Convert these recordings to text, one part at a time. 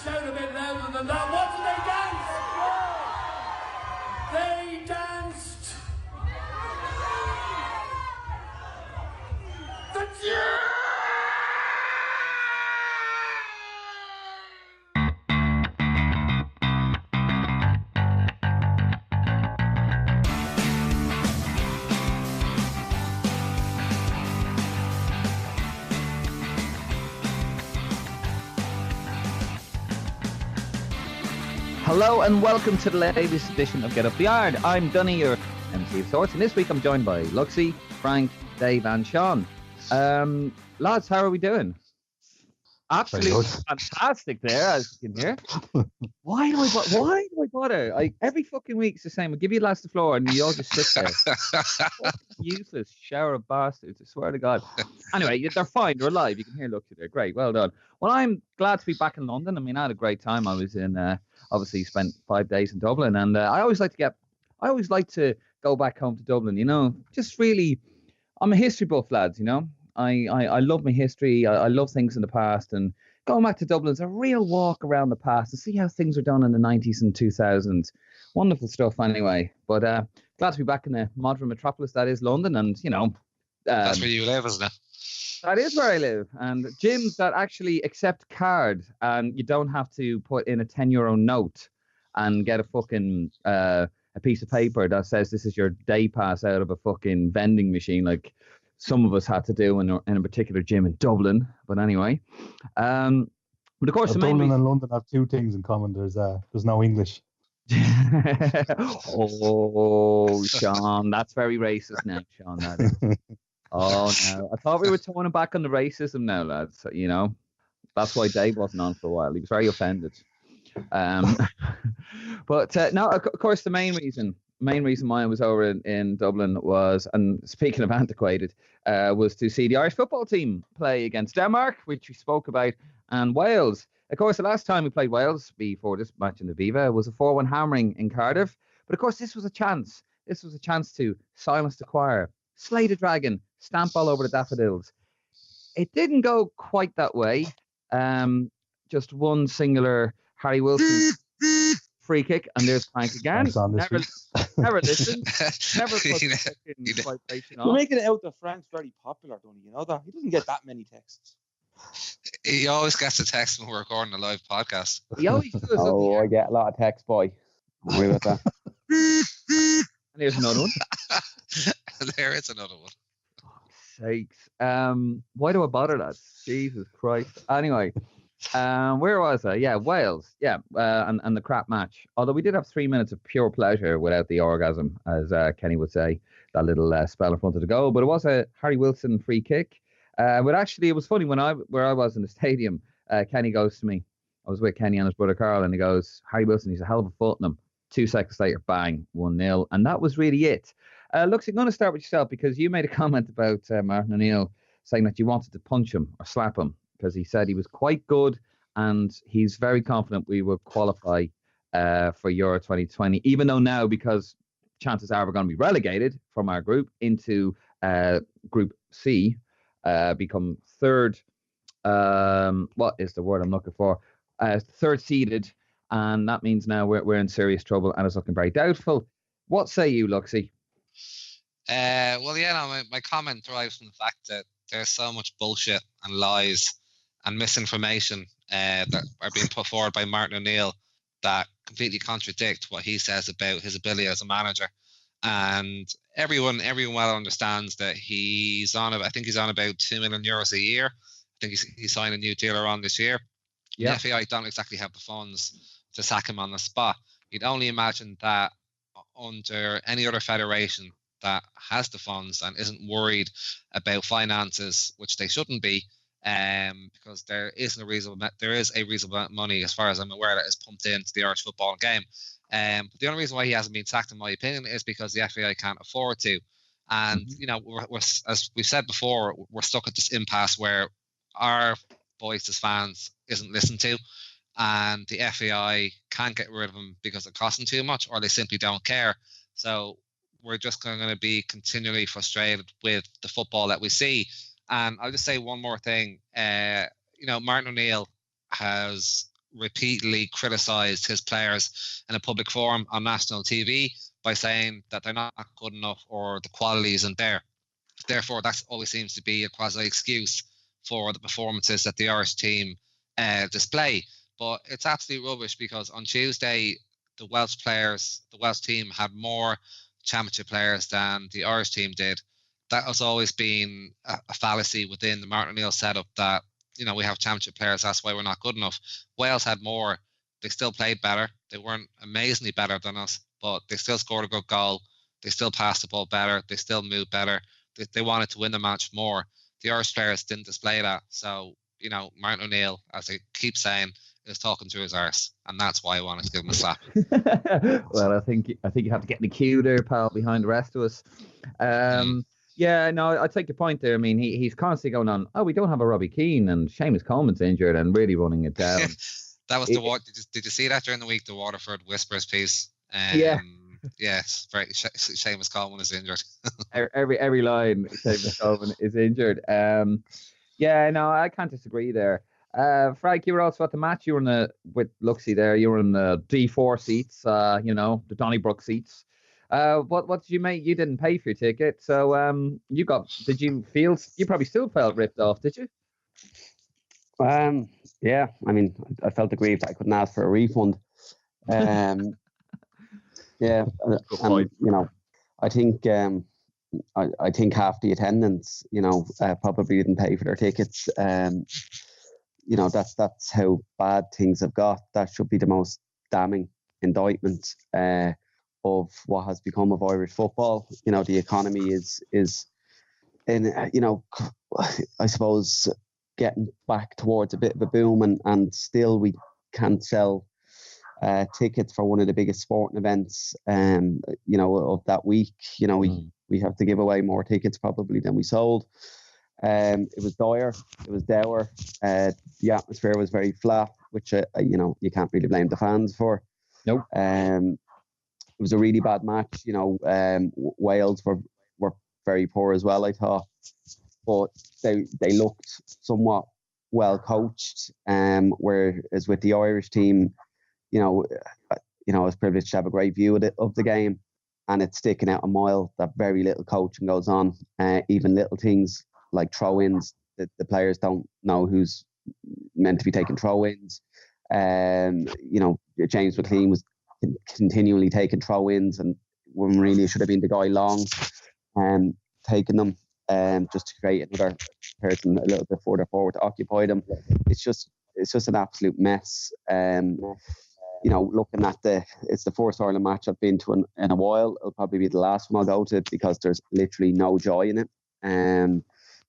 shout a bit louder than that. What did they dance? They danced the tune! Hello and welcome to the latest edition of Get Up the Yard. I'm Dunny, your MC of sorts, and this week I'm joined by Luxie, Frank, Dave and Sean. Lads, how are we doing? Absolutely fantastic there, as you can hear. Why do I bother? Every fucking week's the same. I'll give you lads the floor and you all just sit there. Useless shower of bastards, I swear to God. Anyway, they're fine, they're alive. You can hear Luxie there. Great, well done. Well, I'm glad to be back in London. I mean, I had a great time. I was in, obviously spent 5 days in Dublin, and I always like to go back home to Dublin, you know, just really, I'm a history buff, lads, you know. I love my history. I love things in the past, and going back to Dublin's a real walk around the past and see how things were done in the 90s and 2000s. Wonderful stuff anyway. But glad to be back in the modern metropolis that is London, and, you know. That's where you live, isn't it? That is where I live. And gyms that actually accept card, and you don't have to put in a €10 note and get a fucking a piece of paper that says this is your day pass out of a fucking vending machine, like some of us had to do in a particular gym in Dublin. But anyway, but of course, Dublin and London have two things in common. There's no English. Oh, Sean, that's very racist now, Sean. That is. Oh no, I thought we were turning back on the racism now, lads. You know, that's why Dave wasn't on for a while. He was very offended. But no, of course, the main reason why I was over in Dublin was, and speaking of antiquated, was to see the Irish football team play against Denmark, which we spoke about, and Wales. Of course, the last time we played Wales before this match in the Viva was a 4-1 hammering in Cardiff. But of course, this was a chance. This was a chance to silence the choir, slay the dragon, stamp all over the daffodils. It didn't go quite that way. Just one singular Harry Wilson free kick, and there's Frank again. Never listen. Never put the fucking vibration on. You're making it out that Frank's very popular, don't you? You know that? He doesn't get that many texts. He always gets a text when we're recording a live podcast. He always does. Oh, I get a lot of texts, boy. Agree with that. And there's another one. There is another one. Sakes. Why do I bother, lads? Jesus Christ. Anyway, where was I? Yeah, Wales. Yeah, and the crap match. Although we did have 3 minutes of pure pleasure without the orgasm, as Kenny would say, that little spell in front of the goal. But it was a Harry Wilson free kick. But actually, it was funny where I was in the stadium. Kenny goes to me. I was with Kenny and his brother Carl, and he goes, Harry Wilson, he's a hell of a foot in him. 2 seconds later, bang, 1-0. And that was really it. Lux, I'm going to start with yourself because you made a comment about Martin O'Neill saying that you wanted to punch him or slap him because he said he was quite good and he's very confident we will qualify for Euro 2020, even though now, because chances are we're going to be relegated from our group into Group C, become third, what is the word I'm looking for? Third seeded, and that means now we're in serious trouble and it's looking very doubtful. What say you, Luxie? Well, yeah, no, my comment derives from the fact that there's so much bullshit and lies and misinformation that are being put forward by Martin O'Neill that completely contradict what he says about his ability as a manager. And everyone well understands that he's on about €2 million a year. I think he signed a new dealer on this year. Yeah. The FAI don't exactly have the funds to sack him on the spot. You'd only imagine that under any other federation that has the funds and isn't worried about finances, which they shouldn't be, because there is a reasonable amount of money, as far as I'm aware, that is pumped into the Irish football game. But the only reason why he hasn't been sacked, in my opinion, is because the FAI can't afford to. And you know, we're, as we've said before, we're stuck at this impasse where our voice as fans isn't listened to, and the FAI can't get rid of him because it costs them too much, or they simply don't care. So we're just going to be continually frustrated with the football that we see. And I'll just say one more thing. You know, Martin O'Neill has repeatedly criticised his players in a public forum on national TV by saying that they're not good enough or the quality isn't there. Therefore, that always seems to be a quasi-excuse for the performances that the Irish team display. But it's absolute rubbish, because on Tuesday, the Welsh team had more championship players than the Irish team did. That has always been a fallacy within the Martin O'Neill setup, that, you know, we have championship players, that's why we're not good enough. Wales had more. They still played better. They weren't amazingly better than us, but they still scored a good goal. They still passed the ball better. They still moved better. They wanted to win the match more. The Irish players didn't display that. So, you know, Martin O'Neill, as I keep saying, is talking through his arse, and that's why I wanted to give him a slap. Well, I think you have to get in the queue there, pal, behind the rest of us. Yeah, no, I take your point there. I mean, he's constantly going on, oh, we don't have a Robbie Keane, and Seamus Coleman's injured, and really running it down. That was did you see that during the week, the Waterford Whispers piece? Yeah. Yes, very. Seamus Coleman is injured. every line, Seamus Coleman is injured. Yeah, no, I can't disagree there. Frank, you were also at the match. You were with Luxie there. You were in the D4 seats, you know, the Donnybrook seats. What did you make? You didn't pay for your ticket, so did you probably still felt ripped off, did you? Yeah, I mean, I felt aggrieved I couldn't ask for a refund. Yeah, you know, I think I think half the attendants, you know, probably didn't pay for their tickets. You know, that's how bad things have got. That should be the most damning indictment of what has become of Irish football. You know, the economy is in, you know, I suppose getting back towards a bit of a boom, and still we can't sell tickets for one of the biggest sporting events, you know, of that week. You know, we have to give away more tickets probably than we sold. It was dire. It was dour. The atmosphere was very flat, which you know, you can't really blame the fans for. Nope. It was a really bad match. You know, Wales were very poor as well, I thought, but they looked somewhat well coached. Whereas with the Irish team, you know, I was privileged to have a great view of the game, and it's sticking out a mile that very little coaching goes on. Even little things like throw-ins, the players don't know who's meant to be taking throw-ins. You know, James McLean was continually taking throw-ins, and when really it should have been the guy Long taking them, just to create another person a little bit further forward to occupy them. It's just an absolute mess. You know, looking at it's the first Ireland match I've been to in a while. It'll probably be the last one I'll go to, because there's literally no joy in it.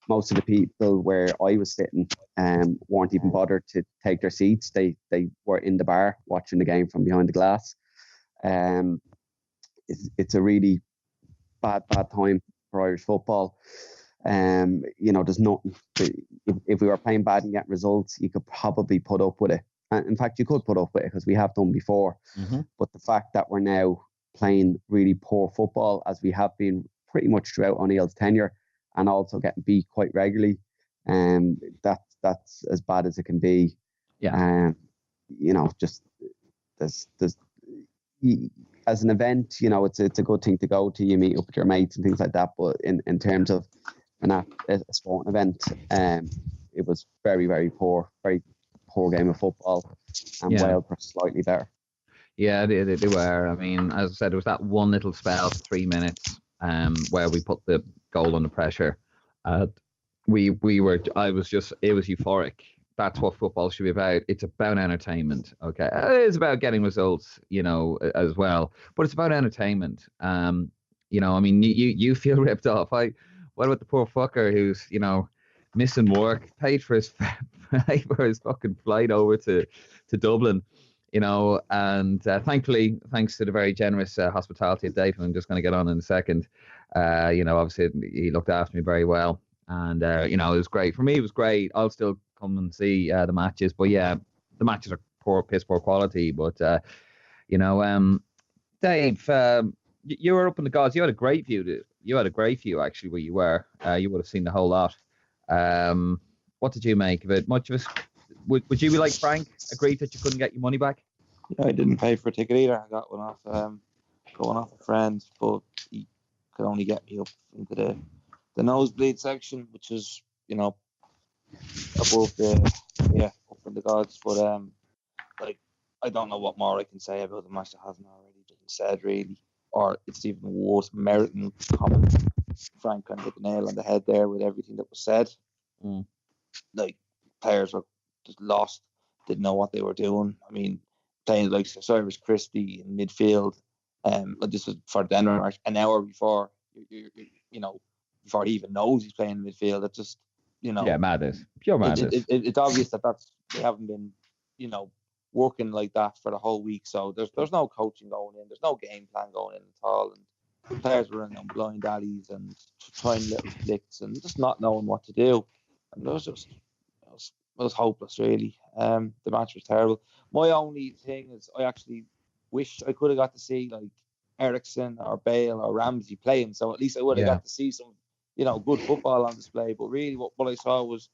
Most of the people where I was sitting weren't even bothered to take their seats. They were in the bar watching the game from behind the glass. It's a really bad time for Irish football. You know, there's nothing. If we were playing bad and getting results, you could probably put up with it. And in fact, you could put up with it, because we have done before. Mm-hmm. But the fact that we're now playing really poor football, as we have been pretty much throughout O'Neill's tenure, and also getting beat quite regularly, that's as bad as it can be. Yeah. You know, just there's as an event, you know, it's a good thing to go to. You meet up with your mates and things like that. But in terms of a sporting event, it was very, very poor game of football, and Wales were slightly better. Yeah, they were. I mean, as I said, there was that one little spell for 3 minutes where we put the goal under pressure. It was euphoric. That's what football should be about. It's about entertainment. Okay, it's about getting results, you know, as well, but it's about entertainment. You know, I mean, you feel ripped off. What about the poor fucker who's, you know, missing work, paid for his fucking flight over to Dublin, you know, and thankfully, thanks to the very generous hospitality of Dave, I'm just going to get on in a second. You know, obviously he looked after me very well, and you know, it was great. For me, it was great. I'll still come and see the matches, but yeah, the matches are piss poor quality. But you know, Dave, you were up in the gods. You had a great view. You had a great view actually where you were. You would have seen the whole lot. What did you make of it? Much of it would you be like Frank, agreed that you couldn't get your money back? Yeah, I didn't pay for a ticket either. I got one off going off a friend, but he could only get me up into the nosebleed section, which is, you know, above up in the gods. But like, I don't know what more I can say about the match that hasn't already been said, really, or it's even worse, meriting comment. Frank kind of hit the nail on the head there with everything that was said. Like, players were just lost, didn't know what they were doing. I mean, playing like Cyrus Christie in midfield, this was for Denmark an hour before, before he even knows he's playing in midfield. It's just, madness, pure madness. It's obvious that they haven't been, working like that for the whole week. So there's no coaching going in, there's no game plan going in at all, and players were running on blind alleys and trying little flicks and just not knowing what to do. And it was hopeless, really. The match was terrible. My only thing is, I actually wish I could have got to see like Ericsson or Bale or Ramsey playing, so at least I would have got to see some, good football on display. But really, what I saw was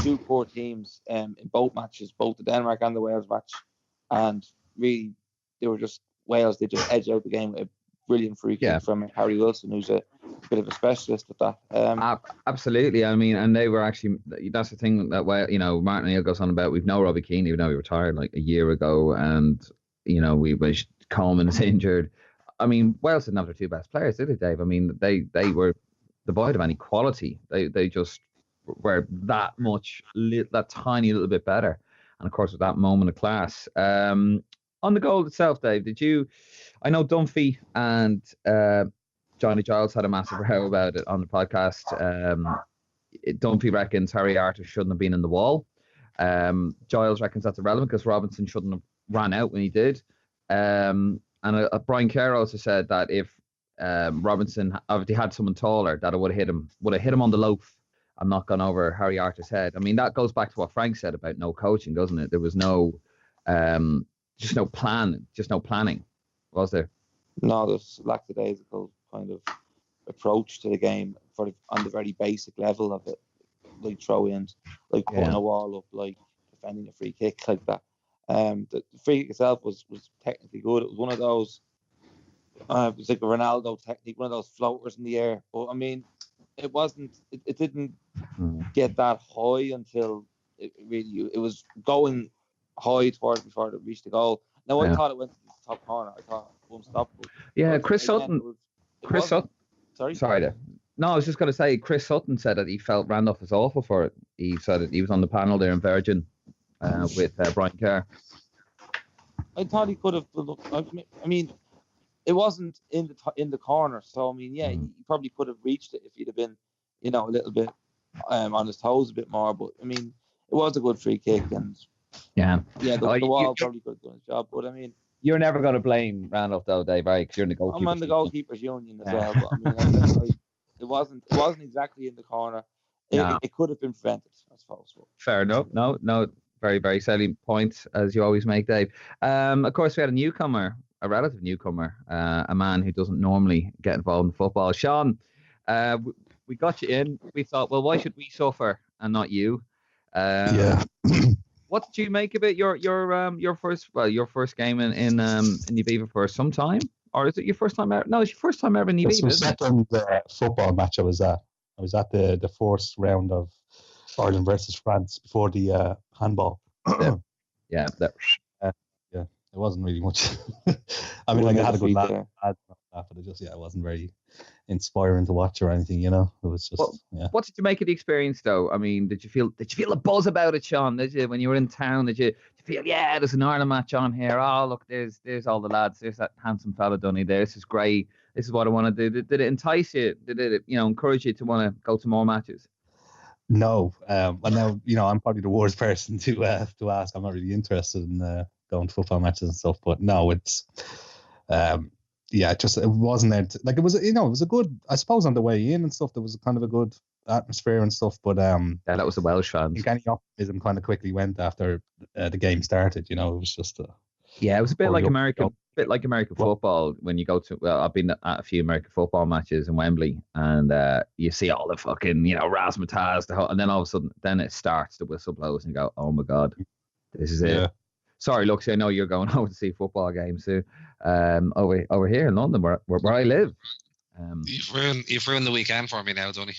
two poor teams in both matches, both the Denmark and the Wales match, and really Wales. They just edged out the game with a brilliant free kick from Harry Wilson, who's a bit of a specialist at that. Absolutely. I mean, and they were actually, that's the thing that Martin O'Neill goes on about. We've no Robbie Keane, even though he retired like a year ago, and we wish Coleman is injured. I mean, Wales didn't have their two best players, did they, Dave? I mean, they were devoid of any quality. They just were that tiny little bit better, and of course with that moment of class. On the goal itself, Dave, I know Dunphy and Johnny Giles had a massive row about it on the podcast. Dunphy reckons Harry Arter shouldn't have been in the wall. Giles reckons that's irrelevant because Robinson shouldn't have ran out when he did. And Brian Kerr also said that if Robinson obviously had someone taller, that it would have hit him on the loaf and not gone over Harry Arter's head. I mean, that goes back to what Frank said about no coaching, doesn't it? There was just no planning, was there? No, there's lackadaisical kind of approach to the game on the very basic level of it, like throw-ins, like putting a wall up, like defending a free kick, like that. The free kick itself was technically good. It was one of those, it was like a Ronaldo technique, one of those floaters in the air. But I mean, it wasn't. It didn't get that high until it was going high towards before it reached the goal. Now I thought it went to the top corner. I thought unstoppable. Yeah, Chris Sutton. Sorry. No, I was just going to say, Chris Sutton said that he felt Randolph was awful for it. He said that he was on the panel there in Virgin with Brian Kerr. I thought he could have looked. I mean, it wasn't in the corner, so I mean, he probably could have reached it if he'd have been, a little bit on his toes a bit more. But I mean, it was a good free kick, and the wall probably could have done his job. But I mean, you're never going to blame Randolph though, Dave, right? Because you're in the goalkeepers. I'm on the goalkeepers union as well. But I mean, it wasn't exactly in the corner. It could have been prevented, I suppose. Fair enough. No, very, very salient point, as you always make, Dave. Of course, we had a relative newcomer, a man who doesn't normally get involved in football. Sean, we got you in. We thought, well, why should we suffer and not you? What did you make of it? Your first game in Niviva for some time, or is it your first time ever? No, it's your first time ever in Niviva. It's the second football match I was at. I was at the first round of Ireland versus France before the handball. It wasn't really much. I mean, I had a good laugh, but it wasn't very inspiring to watch or anything. It was just. What did you make of the experience, though? I mean, did you feel a buzz about it, Sean? Did you, when you were in town? Did you feel, there's an Ireland match on here? Oh, look, there's all the lads. There's that handsome fella Dunny there. This is great. This is what I want to do. Did it entice you? Did it, encourage you to want to go to more matches? No. And now, I'm probably the worst person to ask. I'm not really interested in going to football matches and stuff. But no, it's it wasn't there. It was, it was a good. I suppose on the way in and stuff, there was kind of a good atmosphere and stuff. But that was the Welsh fans. I think any optimism kind of quickly went after the game started. It was just it was a bit like American bit like American football when you go to. Well, I've been at a few American football matches in Wembley, and you see all the fucking razzmatazz, and then all of a sudden, then it starts. The whistle blows, and you go, "Oh my god, this is it." Yeah. Sorry, Luxie, I know you're going over to see football games soon. Over here in London, where I live. You've ruined the weekend for me now, Donny.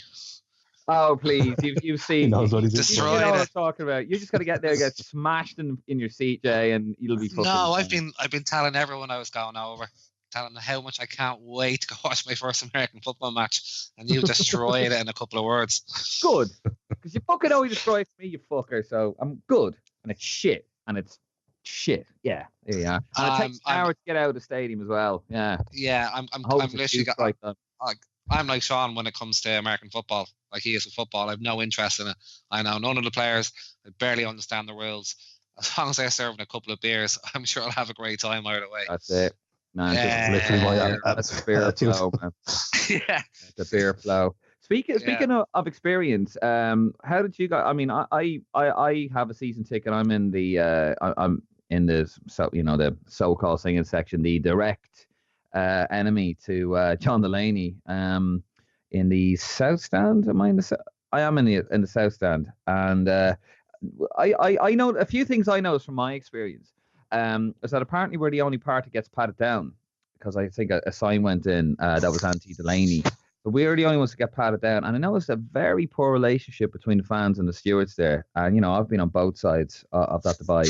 Oh please, you've seen. knows what he's Destroyed you know what it. I'm talking about. You just got to get there, get smashed in your seat, Jay, and you'll be fucking. No, I've been telling everyone I was going over, telling them how much I can't wait to go watch my first American football match, and you destroyed it in a couple of words. Good, because you fucking always destroy it for me, you fucker. So I'm good, and it's shit, Yeah, there you are. And it takes an hour to get out of the stadium as well. Yeah. Yeah, I'm literally I'm like Sean when it comes to American football, like he is with football. I have no interest in it. I know none of the players. I barely understand the rules. As long as they're serving a couple of beers, I'm sure I'll have a great time either way. That's it, man. That's the beer flow, man. Yeah, the beer flow. Speaking of experience, how did you guys? I mean, I have a season ticket. I'm in the the so-called singing section, the direct enemy to John Delaney in the South Stand. I am in the South Stand, and I know a few things I noticed from my experience. Is that apparently we're the only part that gets patted down, because I think a sign went in that was anti-Delaney. But we're the only ones to get patted down, and I noticed a very poor relationship between the fans and the stewards there. And I've been on both sides of that divide.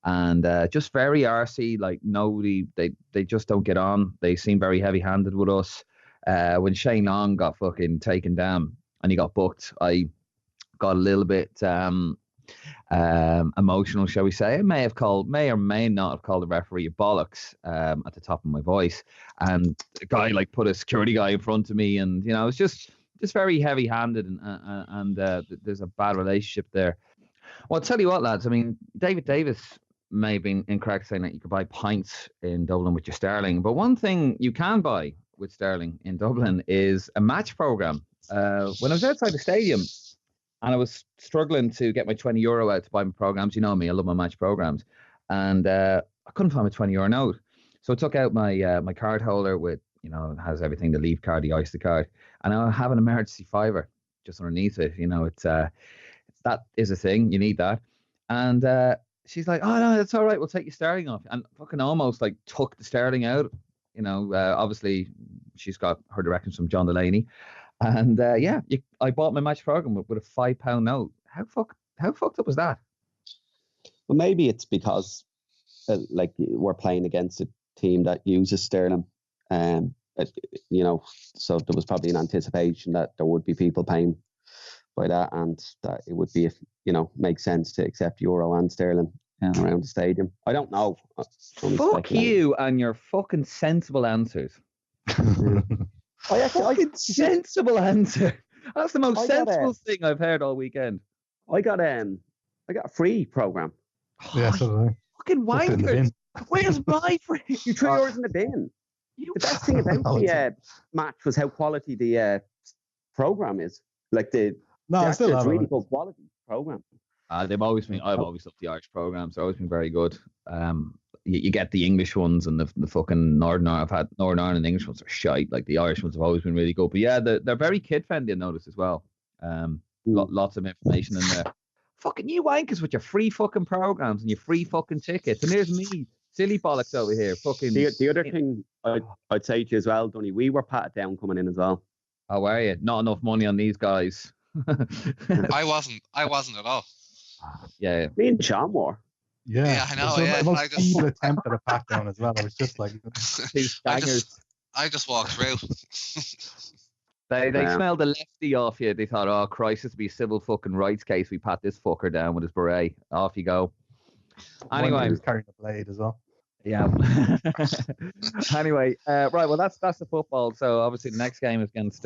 And just very arsey, like nobody, they just don't get on. They seem very heavy-handed with us. When Shane Long got fucking taken down and he got booked, I got a little bit emotional, shall we say. I may or may not have called the referee a bollocks at the top of my voice. And the guy put a security guy in front of me, and it was just very heavy-handed, and there's a bad relationship there. Well, I'll tell you what, lads. I mean, David Davis may have been incorrect saying that you could buy pints in Dublin with your sterling, but one thing you can buy with sterling in Dublin is a match program. When I was outside the stadium and I was struggling to get my €20 out to buy my programs, you know me, I love my match programs, and I couldn't find my €20 note, so I took out my card holder with it has everything, the Leave card, the Oyster card, and I have an emergency fiver just underneath it. It's that is a thing, you need that. And she's like, "Oh no, that's all right. We'll take your sterling off," and fucking almost took the sterling out. Obviously she's got her directions from John Delaney, and I bought my match program with a £5 note. How fucked up was that? Well, maybe it's because we're playing against a team that uses sterling, so there was probably an anticipation that there would be people paying by that, and that it would be, make sense to accept euro and sterling around the stadium. I don't know. Fuck you and your fucking sensible answers. Sensible answer. That's the most sensible thing I've heard all weekend. I got a free program. Yeah, so fucking wankers. Where's my free? You threw yours in the bin. The best thing about the match was how quality the program is. It's really good quality program. I've always loved the Irish programs. They've always been very good. You get the English ones and the fucking Northern Ireland. I've had Northern Ireland English ones are shite. The Irish ones have always been really good. But yeah, they're very kid friendly, I noticed as well. Lots of information in there. Fucking you wankers with your free fucking programs and your free fucking tickets. And there's me, silly bollocks over here. Fucking the other thing I'd say to you as well, Donny, we were patted down coming in as well. How are you? Not enough money on these guys. I wasn't at all. Yeah. Me and Sean were. Yeah, I know. The most feeble attempt at a pat down as well. I was just like, I just walked through. They smelled the lefty off you. They thought, oh Christ, this would be a civil fucking rights case. We pat this fucker down with his beret. Off you go. Anyway, he was carrying a blade as well. Yeah. Anyway, right. Well, that's the football. So obviously the next game is against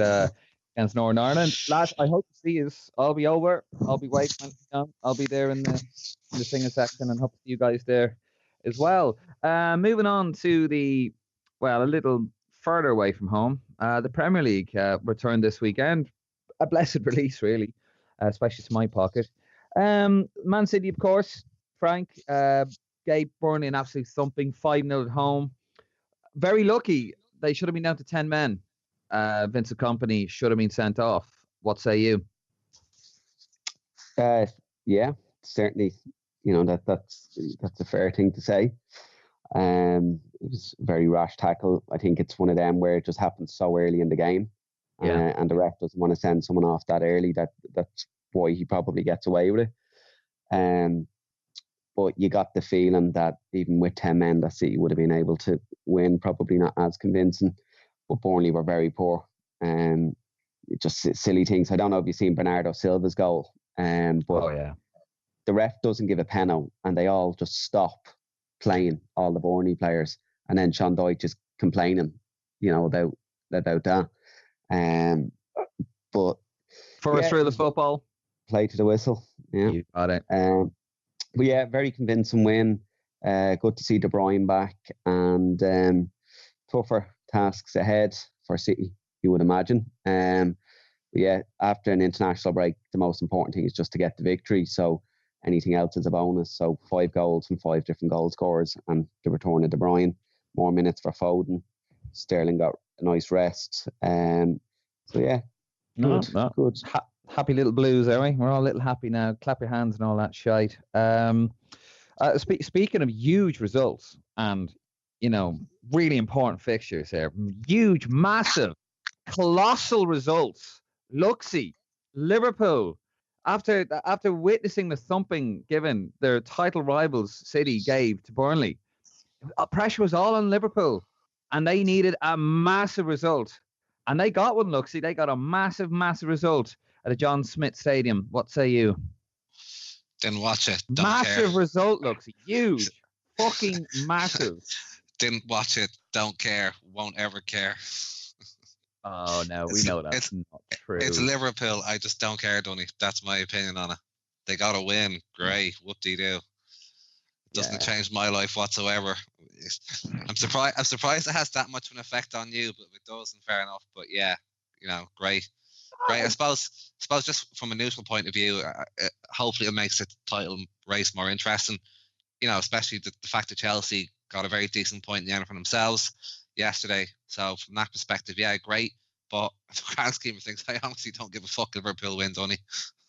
Northern Ireland. Lads, I hope to see you. I'll be over. I'll be waiting. I'll be there in the singing section, and hope to see you guys there as well. Moving on to a little further away from home. The Premier League returned this weekend. A blessed release, really, especially to my pocket. Man City, of course. Frank gave Burnley an absolute thumping, 5-0 at home. very lucky. They should have been down to 10 men. Vincent Kompany should have been sent off. What say you? Yeah, certainly. That's a fair thing to say. It was a very rash tackle. I think it's one of them where it just happens so early in the game, and the ref doesn't want to send someone off that early. That's why he probably gets away with it. But you got the feeling that even with 10 men, that City would have been able to win. Probably not as convincing, but Burnley were very poor. Just silly things. I don't know if you've seen Bernardo Silva's goal, but the ref doesn't give a penalty, and they all just stop playing, all the Burnley players, and then Sean Dyche is complaining, about that. But first rule of football: play to the whistle. Yeah, you got it. But yeah, very convincing win. Good to see De Bruyne back, and tougher tasks ahead for City, you would imagine. But yeah, after an international break, the most important thing is just to get the victory. So anything else is a bonus. So 5 goals from 5 different goal scorers, and the return of De Bruyne, more minutes for Foden. Sterling got a nice rest. So yeah, good. Happy little blues, are we? We're all a little happy now. Clap your hands and all that shite. Speaking of huge results and, really important fixtures here. Huge, massive, colossal results. Luxy, Liverpool, after witnessing the thumping given their title rivals City gave to Burnley, pressure was all on Liverpool, and they needed a massive result. And they got one, Luxy. They got a massive, massive result at the John Smith Stadium. What say you? Didn't watch it. Don't massive care. Result, Luxy. Huge. Fucking massive. Didn't watch it. Don't care. Won't ever care. Oh, no. We know that's not true. It's Liverpool. I just don't care, Donny. That's my opinion on it. They got to win. Great. Whoop-de-doo. Doesn't change my life whatsoever. I'm surprised it has that much of an effect on you, but if it doesn't, fair enough. But yeah, great. I suppose just from a neutral point of view, hopefully it makes the title race more interesting. Especially the fact that Chelsea got a very decent point in the end for themselves yesterday. So from that perspective, yeah, great. But in the grand scheme of things, I honestly don't give a fuck if Liverpool wins, Donny.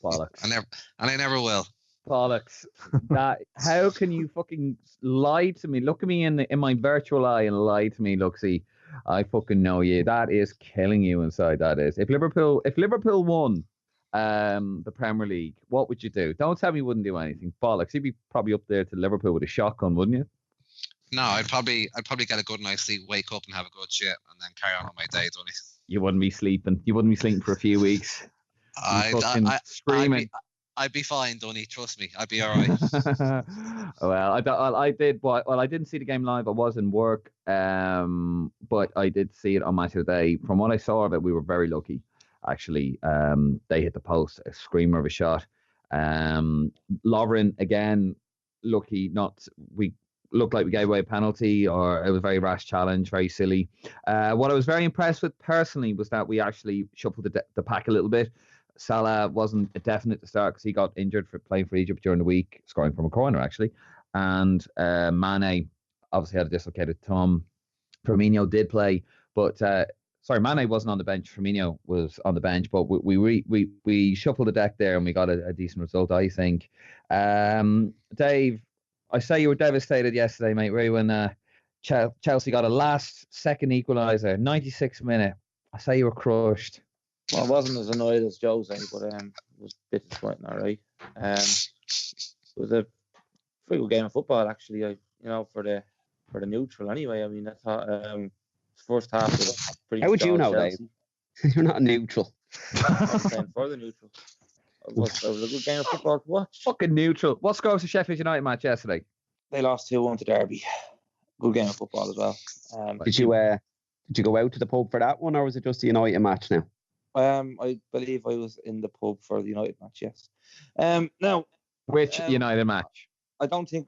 Bollocks. I never will. Bollocks. How can you fucking lie to me? Look at me in my virtual eye and lie to me, Luxy. I fucking know you. That is killing you inside. That is. If Liverpool won the Premier League, what would you do? Don't tell me you wouldn't do anything. Bollocks. You'd be probably up there to Liverpool with a shotgun, wouldn't you? No, I'd probably get a good night's sleep, wake up and have a good shit, and then carry on with my day, Donny. You wouldn't be sleeping. You wouldn't be sleeping for a few weeks. Screaming. I'd be fine, Donny. Trust me, I'd be all right. I did. Well, I didn't see the game live. I was in work, but I did see it on Match of the Day. From what I saw of it, we were very lucky. Actually, they hit the post, a screamer of a shot. Lovren again, lucky. We looked like we gave away a penalty, or it was a very rash challenge, very silly. What I was very impressed with personally was that we actually shuffled the pack a little bit. Salah wasn't a definite to start because he got injured for playing for Egypt during the week, scoring from a corner actually. And Mane obviously had a dislocated thumb. Firmino did play, but Mane wasn't on the bench. Firmino was on the bench, but we shuffled the deck there and we got a decent result, I think. Dave, I say you were devastated yesterday, mate, really, when Chelsea got a last-second equaliser, 96th minute. I say you were crushed. Well, I wasn't as annoyed as Jose, but it was a bit disappointing, all right. It was a pretty good game of football, actually. For the neutral, anyway. I mean, I thought first half was pretty. How would you know, Dave? You're not neutral. I was playing for the neutral. It was a good game of football to watch. Fucking neutral. What score was the Sheffield United match yesterday? They lost 2-1 to Derby. Good game of football as well. Did you go out to the pub for that one, or was it just the United match now? I believe I was in the pub for the United match. Yes. Now, which United match? I don't think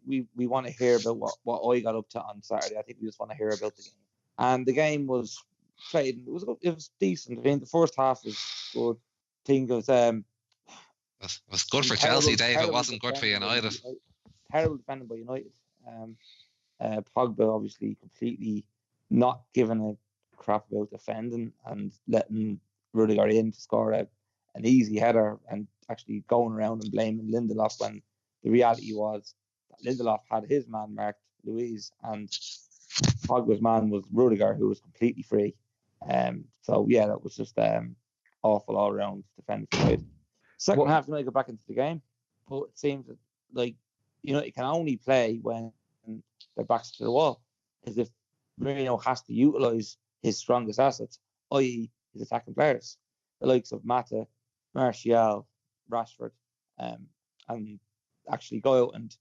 we want to hear about what I got up to on Saturday. I think we just want to hear about the game. And the game was played. It was decent. I mean, the first half was good. I think it was good for Chelsea, Dave. It wasn't good for United. Terrible defending by United. Pogba obviously completely not giving a crap about defending and letting Rudiger in to score an easy header and actually going around and blaming Lindelof when the reality was that Lindelof had his man marked, Luiz, and Pogba's man was Rudiger, who was completely free. So yeah, that was just awful all around defensive side. Second half, United got back into the game, but it seems that like United can only play when their backs to the wall, as if Mourinho has to utilise his strongest assets, i.e. his attacking players, the likes of Mata, Martial, Rashford, and actually go out and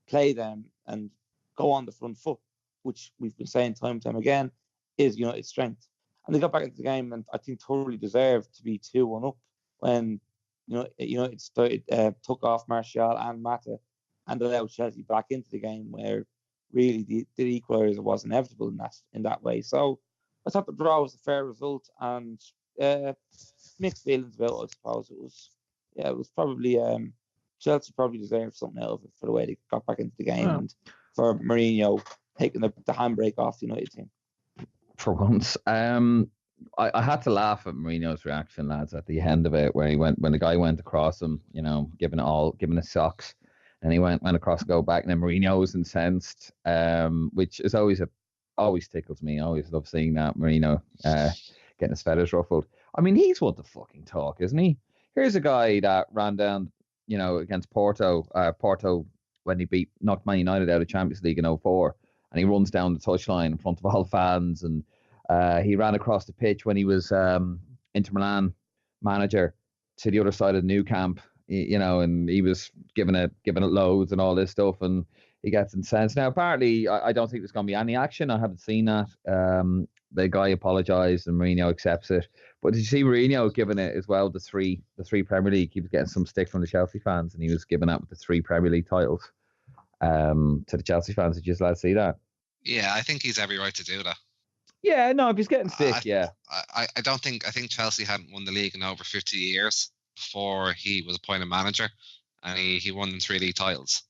play them and go on the front foot, which we've been saying time and time again is United's strength. And they got back into the game and I think totally deserved to be 2-1 up when United took off Martial and Mata and allowed Chelsea back into the game, where really the equaliser was inevitable in that way. So I thought the draw was a fair result, and mixed feelings about it, I suppose. It was probably Chelsea probably deserved something out of it for the way they got back into the game and for Mourinho taking the handbrake off the United team. For once, I had to laugh at Mourinho's reaction, lads, at the end of it, where he went when the guy went across him, giving his socks, and he went across to go back, and then Mourinho was incensed, which is always tickles me. I always love seeing that Mourinho getting his feathers ruffled. I mean, he's one to fucking talk, isn't he? Here's a guy that ran down, against Porto when he knocked Man United out of Champions League in 2004, and he runs down the touchline in front of all fans, and he ran across the pitch when he was Inter Milan manager to the other side of the new camp, and he was giving it loads and all this stuff, and he gets incensed. Now, apparently, I don't think there's going to be any action. I haven't seen that. The guy apologised and Mourinho accepts it. But did you see Mourinho giving it as well, the three Premier League? He was getting some stick from the Chelsea fans, and he was giving out with the 3 Premier League titles to the Chelsea fans. Did you just let us see that? Yeah, I think he's every right to do that. Yeah, no, if he's getting stick, I think Chelsea hadn't won the league in over 50 years before he was appointed manager, and he won them 3 league titles.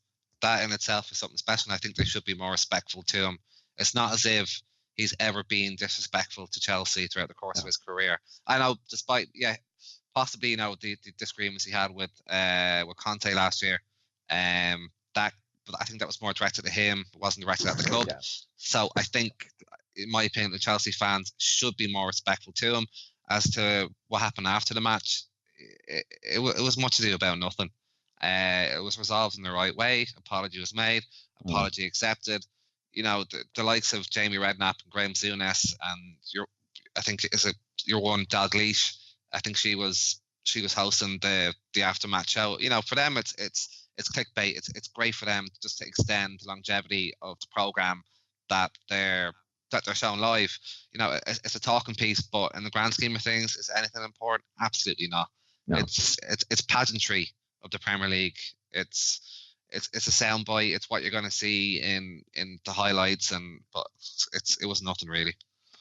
That in itself is something special, and I think they should be more respectful to him. It's not as if he's ever been disrespectful to Chelsea throughout the course of his career. I know, despite possibly the disagreements he had with Conte last year, but I think that was more directed at him. It wasn't directed at the club. Yeah. So I think, in my opinion, the Chelsea fans should be more respectful to him. As to what happened after the match, it was much ado about nothing. It was resolved in the right way. Apology was made. Apology accepted. The likes of Jamie Redknapp and Graham Souness, and your one Dalglish. I think she was hosting the aftermatch show. For them, it's clickbait. It's great for them just to extend the longevity of the program that they're showing live. It's a talking piece, but in the grand scheme of things, is anything important? Absolutely not. No. It's pageantry of the Premier League. It's a soundbite. It's what you're going to see in the highlights, but it was nothing really.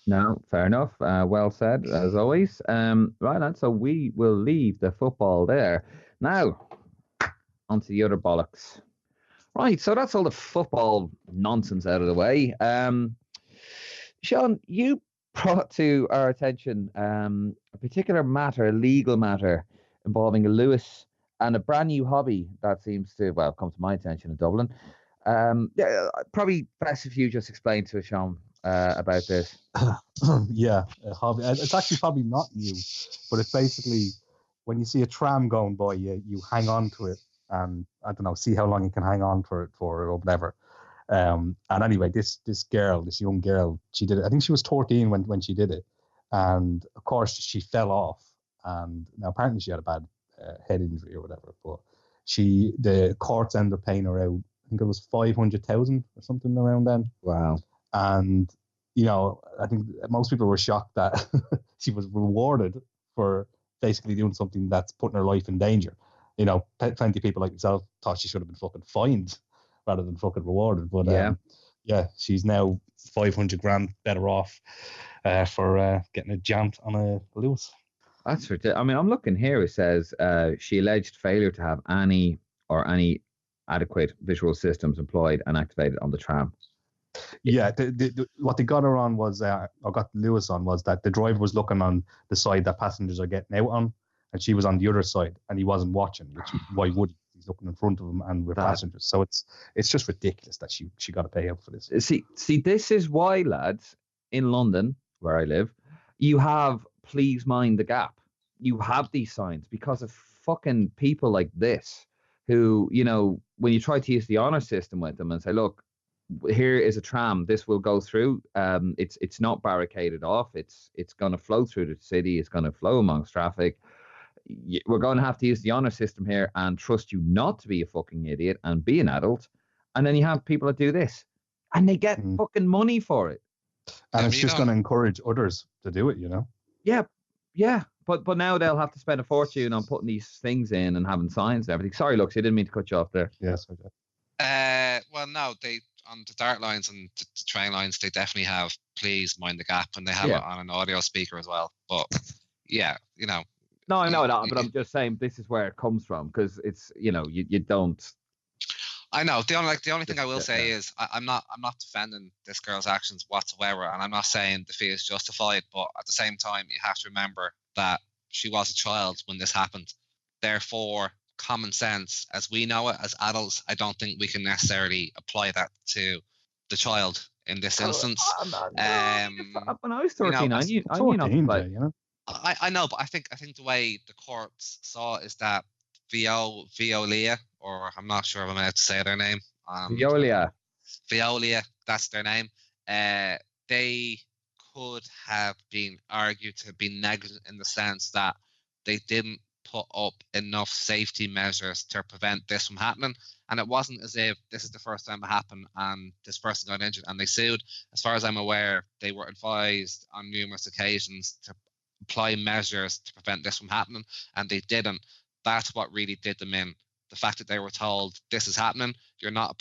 No, fair enough. Well said, as always. Right, then, so we will leave the football there. Now, onto the other bollocks. Right, so that's all the football nonsense out of the way. Sean, you brought to our attention a particular matter, a legal matter, involving a Lewis and a brand new hobby that seems to, come to my attention in Dublin. Probably best if you just explain to us, Sean, about this. Yeah, a hobby. It's actually probably not new, but it's basically when you see a tram going by, you hang on to it and, I don't know, see how long you can hang on for it or whatever. And anyway, this young girl, she did it. I think she was 13 when she did it. And of course, she fell off. And now apparently she had a bad head injury or whatever. But the courts ended up paying her out. I think it was 500,000 or something around then. Wow. And, I think most people were shocked that she was rewarded for basically doing something that's putting her life in danger. Plenty of people like myself thought she should have been fucking fined rather than fucking rewarded. But she's now 500 grand better off for getting a jant on a Lewis. That's ridiculous. I mean, I'm looking here. It says she alleged failure to have any adequate visual systems employed and activated on the tram. Yeah, what they got her on was, or got Lewis on, was that the driver was looking on the side that passengers are getting out on, and she was on the other side, and he wasn't watching. Which why would he? He's looking in front of him and with passengers. So it's just ridiculous that she got to pay out for this. See, this is why, lads, in London, where I live, you have please mind the gap. You have these signs because of fucking people like this who, you know, when you try to use the honor system with them and say, look, here is a tram, this will go through. It's not barricaded off. It's going to flow through the city. It's going to flow amongst traffic. We're going to have to use the honor system here and trust you not to be a fucking idiot and be an adult. And then you have people that do this and they get fucking money for it. And it's just going to encourage others to do it, you know? Yeah. But now they'll have to spend a fortune on putting these things in and having signs and everything. Sorry, Lux, I didn't mean to cut you off there. Yes, I did. Well, no, they on the dart lines and the train lines, they definitely have please mind the gap, and they have it on an audio speaker as well. But yeah, you know. No, I know that, but I'm just saying this is where it comes from because it's, you know, you don't. I know the only thing I will say is I'm not defending this girl's actions whatsoever, and I'm not saying the fee is justified. But at the same time, you have to remember that she was a child when this happened. Therefore, common sense, as we know it as adults, I don't think we can necessarily apply that to the child in this instance. When I was 13, you know, I knew not to play. You know? I know, but I think the way the courts saw is that Veolia, or I'm not sure if I'm allowed to say their name. Veolia, that's their name. They could have been argued to be negligent in the sense that they didn't put up enough safety measures to prevent this from happening. And it wasn't as if this is the first time it happened and this person got injured and they sued. As far as I'm aware, they were advised on numerous occasions to apply measures to prevent this from happening, and they didn't. That's what really did them in. The fact that they were told this is happening, you're not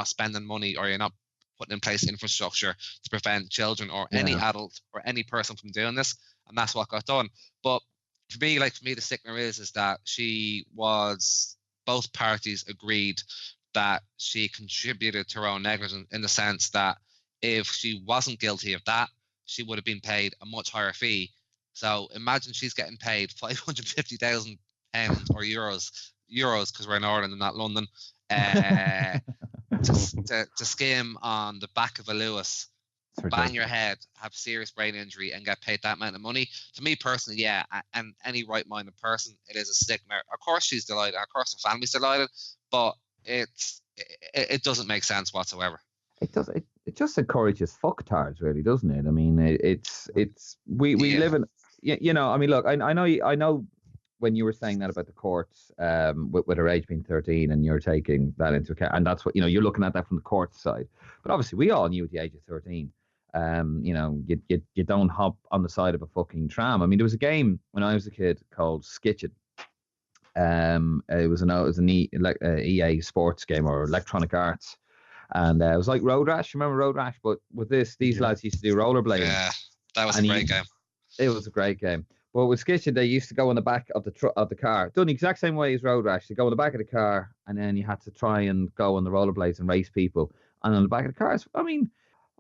spending money, or you're not putting in place infrastructure to prevent children or any adult or any person from doing this, and that's what got done. But for me, the stickener is that both parties agreed that she contributed to her own negligence, in the sense that if she wasn't guilty of that, she would have been paid a much higher fee. So imagine she's getting paid £550,000 or euros, because we're in Ireland and not London, to skim on the back of a Lewis, bang your head, have serious brain injury, and get paid that amount of money. To me personally, yeah, and any right-minded person, it is a stigma. Of course she's delighted, of course her family's delighted, but it doesn't make sense whatsoever. It does. It just encourages fucktards, really, doesn't it? I mean, we live in, you know. I mean, look, I know when you were saying that about the courts, with her age being 13, and you're taking that into account, and that's what, you know, you're looking at that from the court side. But obviously, we all knew at the age of 13, you know, you don't hop on the side of a fucking tram. I mean, there was a game when I was a kid called Scutting. It was an EA sports game, or Electronic Arts. And it was like Road Rash. Remember Road Rash? But with these lads used to do rollerblading. Yeah, that was a great game. It was a great game. But with Skitchin, they used to go on the back of the car, done the exact same way as Road Rash. They go on the back of the car, and then you had to try and go on the rollerblades and race people. And on the back of the cars, I mean,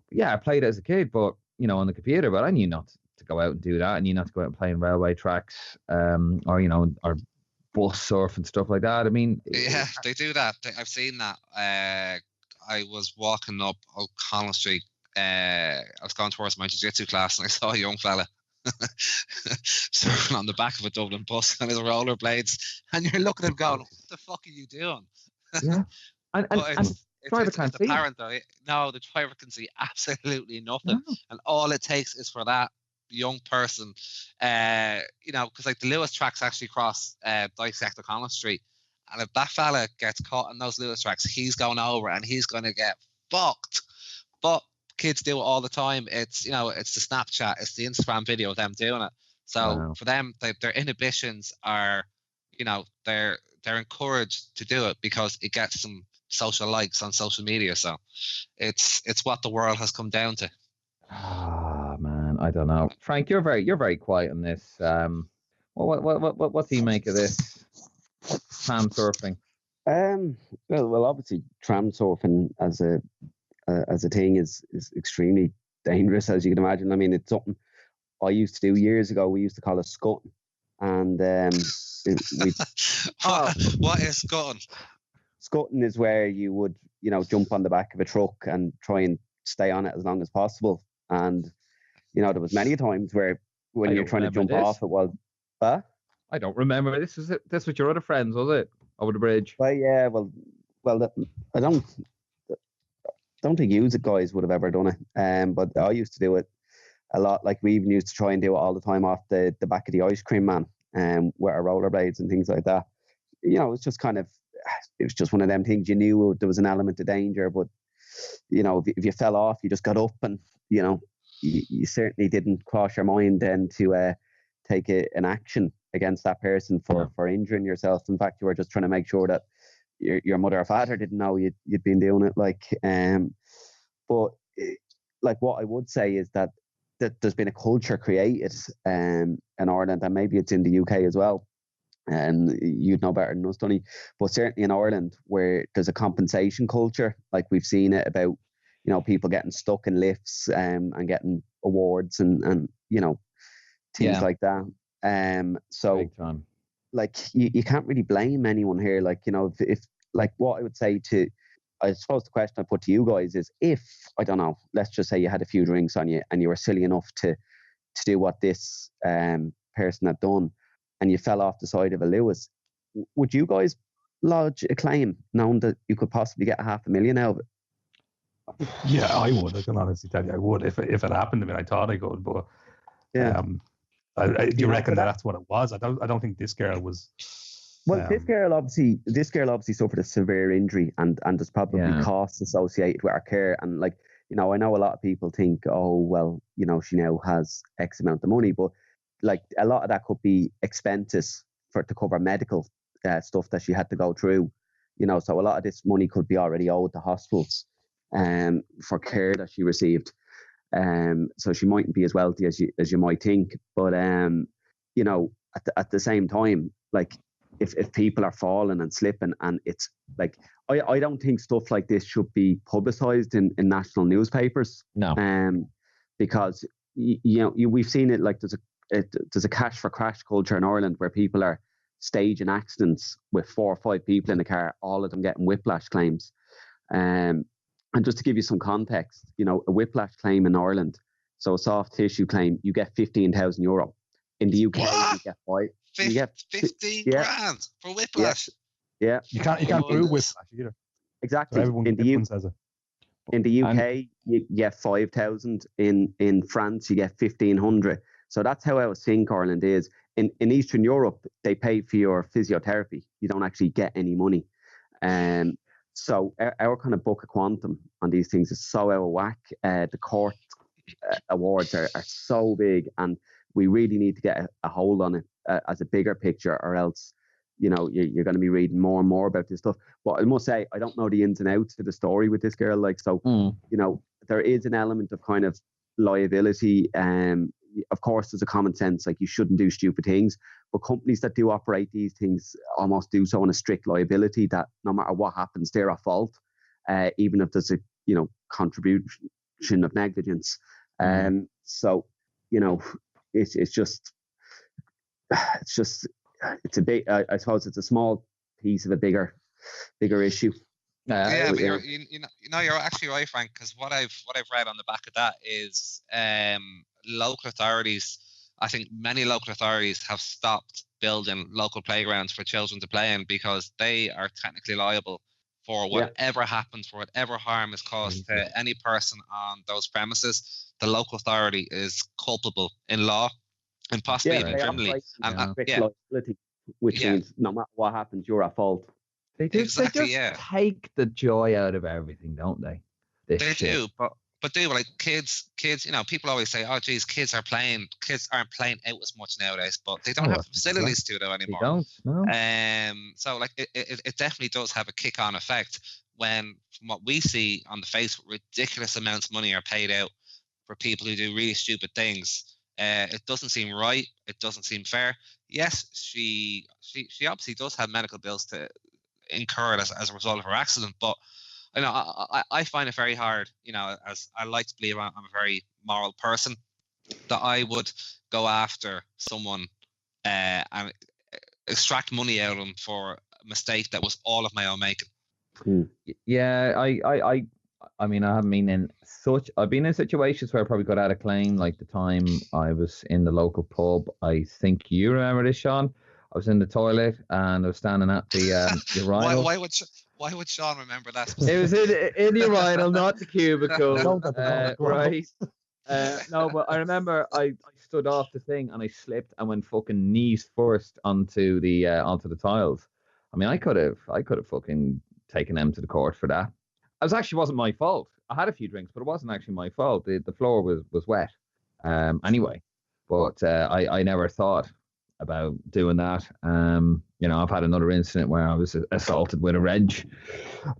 yeah, I played it as a kid, but you know, on the computer. But I knew not to go out and do that. I knew not to go out and play in railway tracks, or you know, or bus surf and stuff like that. I mean, yeah, they do that. I've seen that. I was walking up O'Connell Street. I was going towards my jiu-jitsu class, and I saw a young fella surfing on the back of a Dublin bus on his rollerblades, and you're looking at him going, "What the fuck are you doing?" Yeah, and driver can't see. Apparent though, no, the driver can see absolutely nothing, and all it takes is for that young person, you know, because like the Lewis tracks actually cross dissect O'Connell Street. And if that fella gets caught on those Lewis tracks, he's going over and he's going to get fucked. But kids do it all the time. It's, you know, it's the Snapchat, it's the Instagram video of them doing it. So for them, their inhibitions are, you know, they're encouraged to do it because it gets them social likes on social media. So it's what the world has come down to. Ah, man, I don't know. Frank, you're very quiet on this. What do you make of this? Tram surfing. Well, obviously, tram surfing as a as a thing is extremely dangerous, as you can imagine. I mean, it's something I used to do years ago. We used to call it scutting, and what is scutting? Scutting is where you would, jump on the back of a truck and try and stay on it as long as possible. And there was many times where when you're trying to jump off it, I don't remember. This was your other friends, was it? Over the bridge. Well, yeah. Well, I don't think you guys would have ever done it. But I used to do it a lot. Like we even used to try and do it all the time off the back of the ice cream man, with our rollerblades and things like that. It's just kind of, it was just one of them things. You knew there was an element of danger, but if you fell off, you just got up, and you certainly didn't cross your mind then to take an action against that person for injuring yourself. In fact, you were just trying to make sure that your mother or father didn't know you'd been doing it. But what I would say is that there's been a culture created in Ireland, and maybe it's in the UK as well. And you'd know better than us, Donny, but certainly in Ireland, where there's a compensation culture, like we've seen it about, people getting stuck in lifts and getting awards and things like that. So Big time. You can't really blame anyone here. If what I would say I suppose the question I put to you guys is, if, I don't know, let's just say you had a few drinks on you and you were silly enough to do what this person had done, and you fell off the side of a Lewis, would you guys lodge a claim knowing that you could possibly get $500,000 out of it? Yeah, I would. I can honestly tell you, I would. If it happened to me, I thought I could, but yeah. Do you reckon that's what it was? I don't think this girl was. Well, this girl obviously suffered a severe injury, and there's probably costs associated with her care. And I know a lot of people think, oh well, she now has X amount of money, but a lot of that could be expenses to cover medical stuff that she had to go through. So a lot of this money could be already owed to hospitals for care that she received. So she mightn't be as wealthy as you might think. But at the same time, if people are falling and slipping, and it's I don't think stuff like this should be publicized in national newspapers. No. Because we've seen it. There's a cash for crash culture in Ireland where people are staging accidents with 4 or 5 people in the car, all of them getting whiplash claims. And just to give you some context, a whiplash claim in Ireland, so a soft tissue claim, you get €15,000. In the UK, you get 5. You get 15 grand for whiplash. Yeah. You can't prove whiplash either. Exactly. So everyone says it. In the UK, you get 5,000. In France, you get 1,500. So that's how out of sync Ireland is. In Eastern Europe, they pay for your physiotherapy. You don't actually get any money. So our kind of book of quantum on these things is so out of whack. The court awards are so big, and we really need to get a hold on it as a bigger picture, or else you're going to be reading more and more about this stuff. But I must say, I don't know the ins and outs of the story with this girl. There is an element of kind of liability. Of course, there's a common sense, you shouldn't do stupid things, but companies that do operate these things almost do so in a strict liability that no matter what happens, they're at fault, even if there's a contribution of negligence. So it's a big. I suppose it's a small piece of a bigger issue. Yeah, but you're actually right, Frank. Because what I've read on the back of that is local authorities. I think many local authorities have stopped building local playgrounds for children to play in because they are technically liable for whatever happens, for whatever harm is caused to any person on those premises. The local authority is culpable in law and possibly even criminally. Liability, which means no matter what happens, you're at fault. They just take the joy out of everything, don't they? They do, but kids, people always say, oh geez, kids aren't playing out as much nowadays, but they don't have the facilities to do anymore. They don't, no. So it definitely does have a kick-on effect when, from what we see on the face, ridiculous amounts of money are paid out for people who do really stupid things. It doesn't seem right. It doesn't seem fair. Yes, she obviously does have medical bills to incur as a result of her accident, but you know, I find it very hard, you know, as I like to believe I'm a very moral person, that I would go after someone and extract money out of them for a mistake that was all of my own making. Yeah, I mean, I haven't been in I've been in situations where I probably got out of claim, like the time I was in the local pub. I think you remember this, Sean. I was in the toilet and I was standing at the urinal. Why would Sean remember that? It was in the urinal, not the cubicle. No, that's Right. No, but I remember I stood off the thing and I slipped and went fucking knees first onto the tiles. I mean, I could have fucking taken them to the court for that. It actually wasn't my fault. I had a few drinks, but it wasn't actually my fault. The floor was wet. Anyway, but I never thought about doing that. You know, I've had another incident where I was assaulted with a wrench.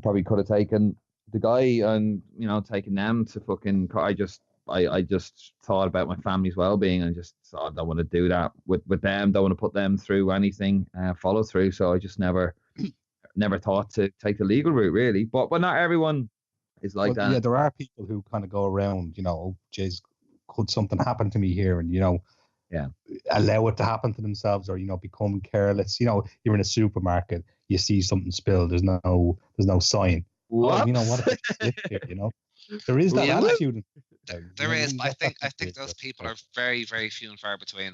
Probably could have taken the guy and, you know, taken them to fucking. I just thought about my family's well-being and just thought I don't want to do that with them. Don't want to put them through anything follow through. So I just never thought to take the legal route, really. But not everyone is like that. Yeah, there are people who kind of go around, you know, oh, jeez, could something happen to me here? And, you know, allow it to happen to themselves, or, you know, become careless. You know, you're in a supermarket, you see something spilled, there's no sign. Oh, you know what? Here, you know, there is that attitude. There is, but I think those people are very, very few and far between.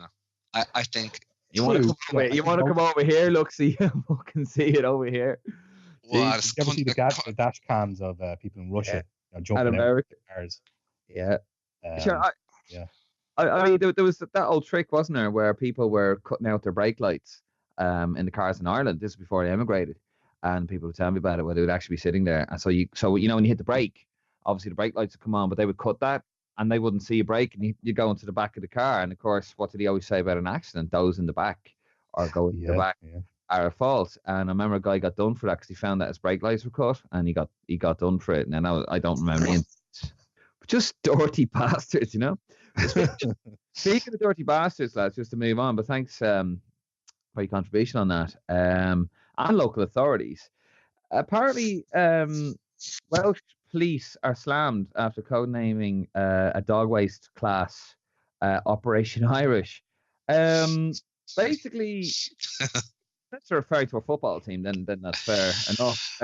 I think. You want to come over here? Look, see, you can see it over here. Well, you ever see the dash cams of people in Russia, you know, jumping out of cars? Yeah. Sure. I mean, there was that old trick, wasn't there, where people were cutting out their brake lights in the cars in Ireland. This is before they emigrated, and people would tell me about it, where they would actually be sitting there. And so you know, when you hit the brake, obviously the brake lights would come on, but they would cut that, and they wouldn't see a brake, and you go into the back of the car. And of course, what did he always say about an accident? Those in the back or going in the back are at fault. And I remember a guy got done for that because he found that his brake lights were cut, and he got done for it. And I don't remember it. But just dirty bastards, you know. Speaking of dirty bastards, lads, just to move on, but thanks for your contribution on that. And local authorities. Apparently, Welsh police are slammed after codenaming a dog waste class Operation Irish. Basically, that's referring to a football team, then that's fair enough.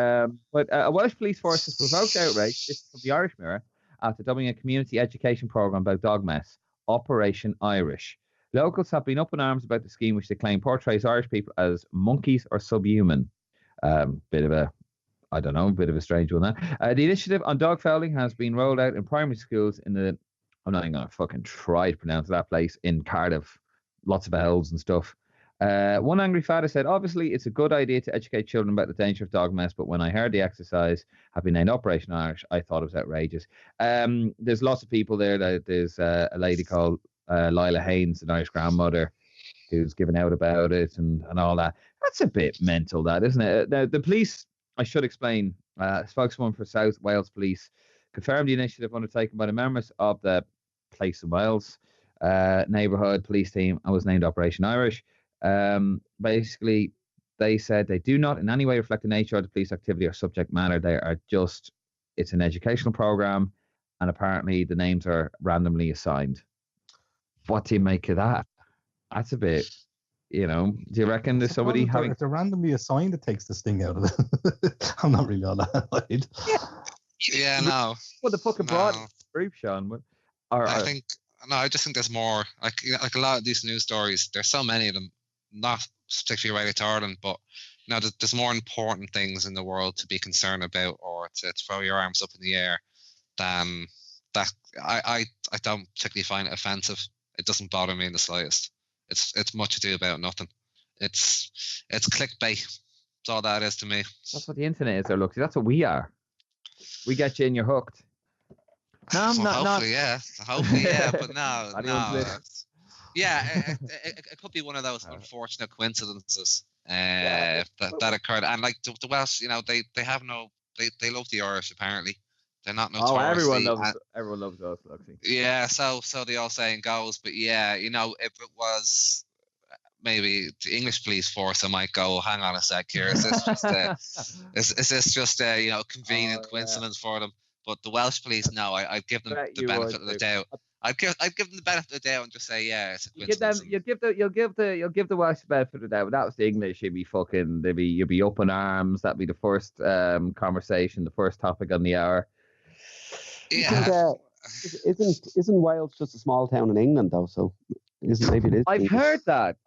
But a Welsh police force has provoked outrage. This is from the Irish Mirror, after dubbing a community education programme about dog mess Operation Irish. Locals have been up in arms about the scheme, which they claim portrays Irish people as monkeys or subhuman. Bit of a strange one, that. The initiative on dog fouling has been rolled out in primary schools in the, I'm not even going to fucking try to pronounce that place, in Cardiff. Lots of L's and stuff. One angry father said, obviously, it's a good idea to educate children about the danger of dog mess, but when I heard the exercise had been named Operation Irish, I thought it was outrageous. There's lots of people there. There's a lady called Lila Haynes, an Irish grandmother, who's given out about it and all that. That's a bit mental, that, isn't it? The police, I should explain, spokeswoman for South Wales Police confirmed the initiative undertaken by the members of the Place in Wales neighbourhood police team and was named Operation Irish. Basically, they said they do not in any way reflect the nature of the police activity or subject matter. They are just, it's an educational program, and apparently the names are randomly assigned. What do you make of that? That's a bit, you know, do you reckon there's somebody having... If they're randomly assigned, it takes the sting out of it. I'm not really on that side. Yeah, no. What the fucking broad group, Sean? I just think there's more, like a lot of these news stories, there's so many of them, not particularly related to Ireland, but you know, there's more important things in the world to be concerned about or to throw your arms up in the air than that. I don't particularly find it offensive. It doesn't bother me in the slightest. It's much ado about nothing. It's clickbait. That's all that is to me. That's what the internet is, there, look. That's what we are. We get you and you're hooked. No, I'm well, not. Hopefully, yeah, but no. Yeah, it could be one of those unfortunate coincidences that occurred. And like the Welsh, you know, they love the Irish apparently. They're not notoriously. Everyone loves us, Luxie. Yeah, so the old saying goes. But yeah, you know, if it was maybe the English police force, I might go, hang on a sec here. Is this just is this just a convenient coincidence for them? But the Welsh police, no, I'd give them the benefit of the doubt. I'd give them the benefit of the doubt and just say, yeah, it's a coincidence. You'll give the Welsh the benefit of the doubt. But that was the English. You'd be up in arms. That'd be the first conversation, the first topic on the hour. Yeah. Isn't Wales just a small town in England though? So maybe it is. I've heard that.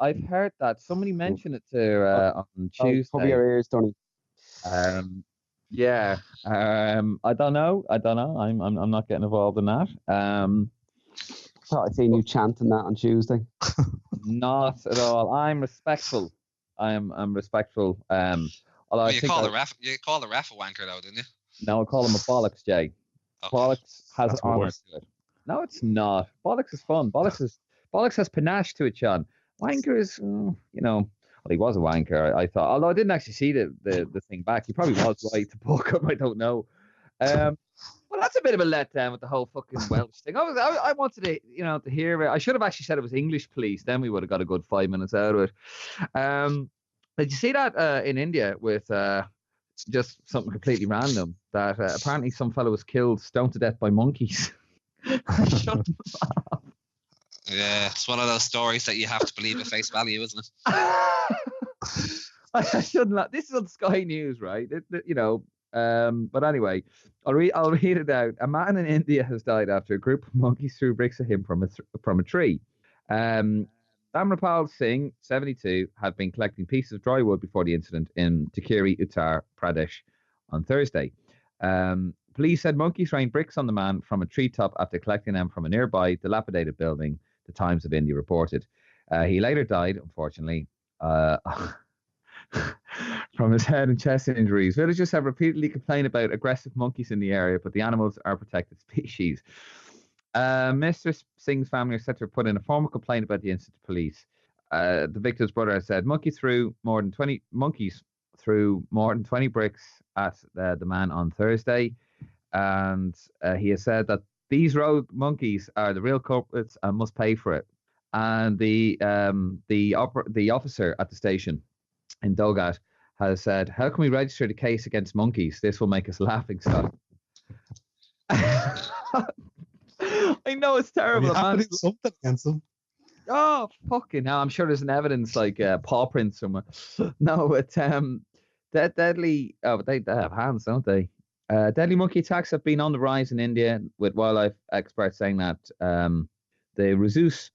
Somebody mentioned it on Tuesday. Cover your ears, Tony. Yeah. I don't know. I'm not getting involved in that. Thought I'd seen you chanting that on Tuesday. Not at all. I'm respectful. I'm respectful. Although you call the ref a wanker though, didn't you? No, I call him a bollocks, Jay. Okay. Bollocks has honor to it. No, it's not. Bollocks is fun. Bollocks has panache to it, Sean. Wanker is, well, he was a wanker. I thought, although I didn't actually see the thing back. He probably was right to book him. I don't know. Well, that's a bit of a letdown with the whole fucking Welsh thing. I wanted to hear it. I should have actually said it was English police. Then we would have got a good 5 minutes out of it. Did you see that in India with just something completely random? That apparently some fellow was killed, stoned to death by monkeys. Shut up. Yeah, it's one of those stories that you have to believe at face value, isn't it? I shouldn't laugh. This is on Sky News, right? But anyway, I'll read it out. A man in India has died after a group of monkeys threw bricks at him from a tree. Amrapal Singh, 72, had been collecting pieces of dry wood before the incident in Tikiri, Uttar Pradesh on Thursday. Police said monkeys rained bricks on the man from a treetop after collecting them from a nearby dilapidated building, the Times of India reported. He later died, unfortunately, from his head and chest injuries. Villagers have repeatedly complained about aggressive monkeys in the area, but the animals are protected species. Mr. Singh's family are set to put in a formal complaint about the incident to police. The victim's brother has said monkeys threw more than 20 bricks at the man on Thursday, and he has said that these rogue monkeys are the real culprits and must pay for it. And the officer at the station in Dogat has said, "How can we register the case against monkeys? This will make us laughing stock." I know it's terrible. You have to do something against them. Oh, fucking hell. I'm sure there's an evidence like paw prints somewhere. No, it's deadly. Oh, but they have hands, don't they? Deadly monkey attacks have been on the rise in India, with wildlife experts saying that the rhesus,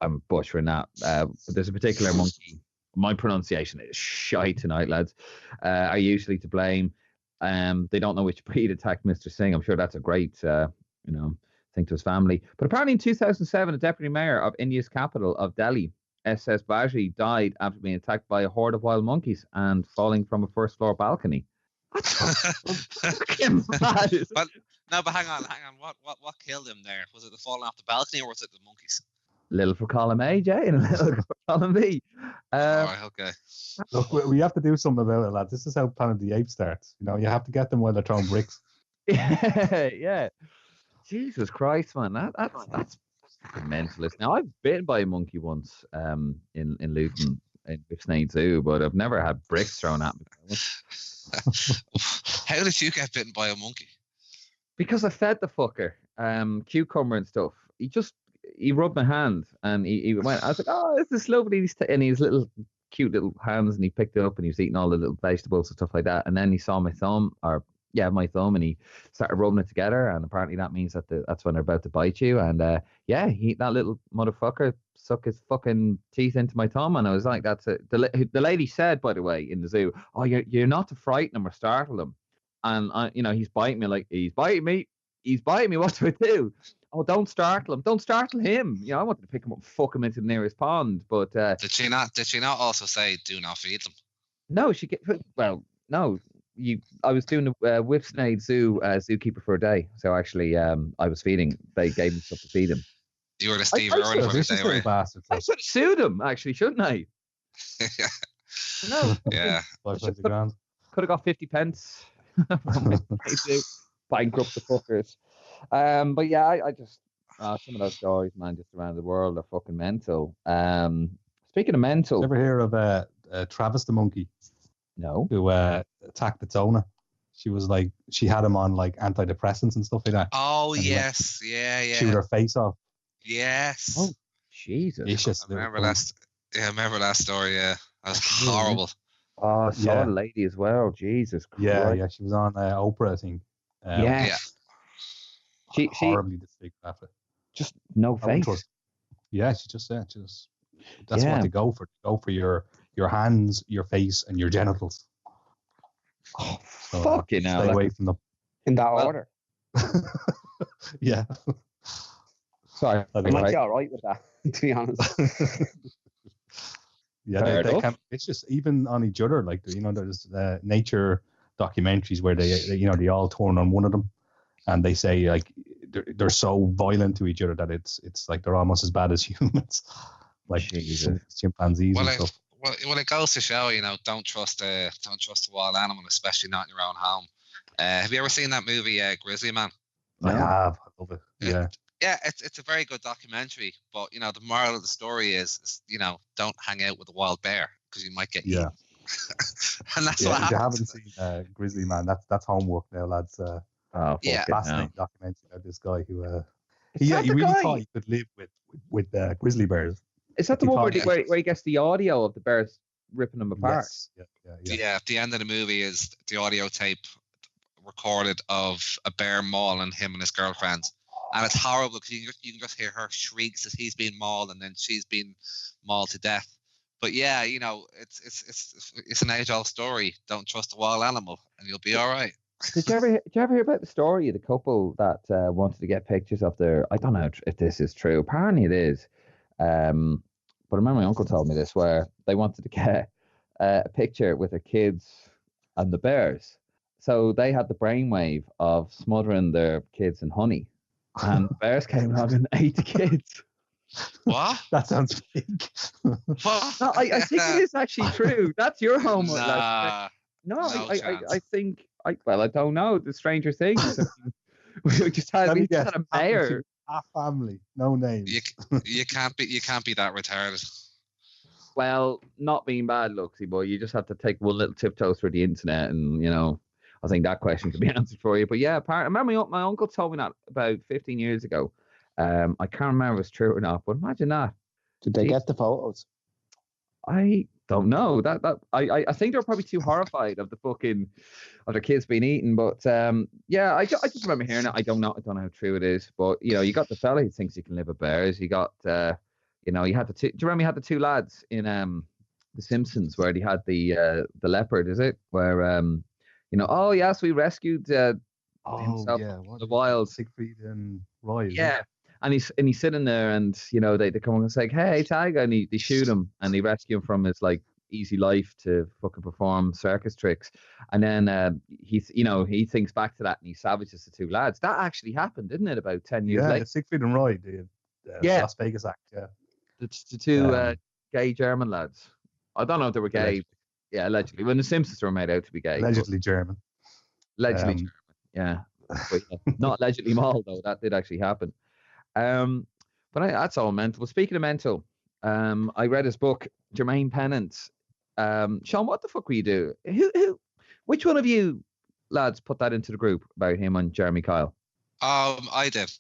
I'm butchering that, but there's a particular monkey. My pronunciation is shite tonight, lads. Are usually to blame. They don't know which breed attacked Mr. Singh. I'm sure that's a great, thing to his family. But apparently in 2007, a deputy mayor of India's capital of Delhi, S.S. Baji, died after being attacked by a horde of wild monkeys and falling from a first floor balcony. What fucking mad is but hang on. What killed him there? Was it the falling off the balcony or was it the monkeys? Little for column A, Jay, and a little for column B. Right, okay. Look, we have to do something about it, lads. This is how Planet of the Apes starts. You have to get them while they're throwing bricks. Yeah. Jesus Christ, man, that's mentalist. Now I've been by a monkey once, in Luton in Whipsnade Zoo, but I've never had bricks thrown at me. How did you get bitten by a monkey? Because I fed the fucker cucumber and stuff. He rubbed my hand and he went. I was like, "Oh, this is lovely." And his little cute little hands, and he picked it up and he was eating all the little vegetables and stuff like that. And then he saw my thumb, my thumb, and he started rubbing it together. And apparently that means that's when they're about to bite you. And that little motherfucker stuck his fucking teeth into my thumb, and I was like, "That's it." The lady said, by the way, in the zoo, "Oh, you're not to frighten him or startle him." And he's biting me like he's biting me. What do I do? Oh, don't startle him. Don't startle him. I wanted to pick him up and fuck him into the nearest pond. But did she not also say do not feed them? No, no. I was doing the Whipsnade Zoo zookeeper for a day. So actually, I was feeding. They gave me stuff to feed him. You were the Steve Irwin for the day, right? Bastards. I should have sued him, actually, shouldn't I? No. Yeah. Could have got 50 pence. Bankrupt the fuckers. But yeah, I just some of those stories, man, just around the world are fucking mental. Speaking of mental, Ever hear of Travis the monkey no. who attacked its owner? She was like, she had him on like antidepressants and stuff like that. Oh, And he went yes. Yeah. Shoot her face off. Yes. Oh, Jesus. Vicious. I remember that story, yeah. That was horrible. Oh, I saw Yeah. the lady as well. Jesus Christ. Yeah. She was on Oprah, I think. Yeah. She horribly disfigured after. just no I wouldn't face. trust. Yeah, she just that's what they go for. They go for your hands, your face, and your genitals. Oh, So, fucking hell. Stay away from them. In that order. Yeah. Sorry. I might be all right with that, to be honest. Yeah, Fair they enough. can. It's just even on each other. Like, you know, there's nature documentaries where they all turn on one of them, and they say like they're so violent to each other that it's like they're almost as bad as humans, like Jesus. chimpanzees Well, and stuff. it goes to show, don't trust a wild animal, especially not in your own home. Have you ever seen that movie, Grizzly Man? I have. I love it. Yeah. Yeah, it's a very good documentary, but the moral of the story is don't hang out with a wild bear because you might get eaten. And that's what If you happens. haven't seen Grizzly Man, that's homework now, lads. Oh, Yeah. fucking hell. Fascinating documentary about this guy who Is that he the really guy? thought he could live with grizzly bears. Is that the He one thought- where he gets the audio of the bears ripping them apart? Yes. Yeah. Yeah, at the end of the movie is the audio tape recorded of a bear mauling him and his girlfriend. And it's horrible because you can just hear her shrieks as he's being mauled and then she's being mauled to death. But yeah, it's an age-old story. Don't trust a wild animal and you'll be all right. Did you ever hear about the story of the couple that wanted to get pictures of their? I don't know if this is true. Apparently it is. But I remember my uncle told me this, where they wanted to get a picture with their kids and the bears. So they had the brainwave of smothering their kids in honey, and the bears came along and ate the kids. What? That sounds fake. What? No, I think it is actually true. That's your homework. Nah. No, No I chance. think I don't know. The Stranger Things. we just had Let me we just guess, had a bear. A family, no names. You can't be that retarded. Well, not being bad, Luxy boy. You just have to take one little tiptoe through the internet, and I think that question could be answered for you. But yeah, I remember my uncle told me that about 15 years ago. I can't remember if it's true or not, but imagine that. Did they get the photos? I don't know. I think they're probably too horrified of their kids being eaten. But yeah, I just remember hearing it. I don't know how true it is. But you got the fella who thinks he can live with bears. You got you had the two. Do you remember you had the two lads in The Simpsons where they had the leopard? Is it where oh yes, we rescued himself What the wild. Siegfried and Roy. isn't it? Yeah. And he's sitting there, and they come and say, "Hey, Tiger," and they shoot him, and they rescue him from his like easy life to fucking perform circus tricks. And then he thinks back to that, and he savages the two lads. That actually happened, didn't it? About 10 years later. Siegfried and Roy, the Las Vegas act. Yeah, The two gay German lads. I don't know if they were gay. Allegedly. Yeah, allegedly. When the Simpsons were made out to be gay. allegedly German. Allegedly German. Yeah. But, not allegedly mauled though. That did actually happen. But that's all mental. Well, speaking of mental, I read his book, Jermaine Pennant. Sean, what the fuck were you do? Which one of you lads put that into the group about him and Jeremy Kyle? I did.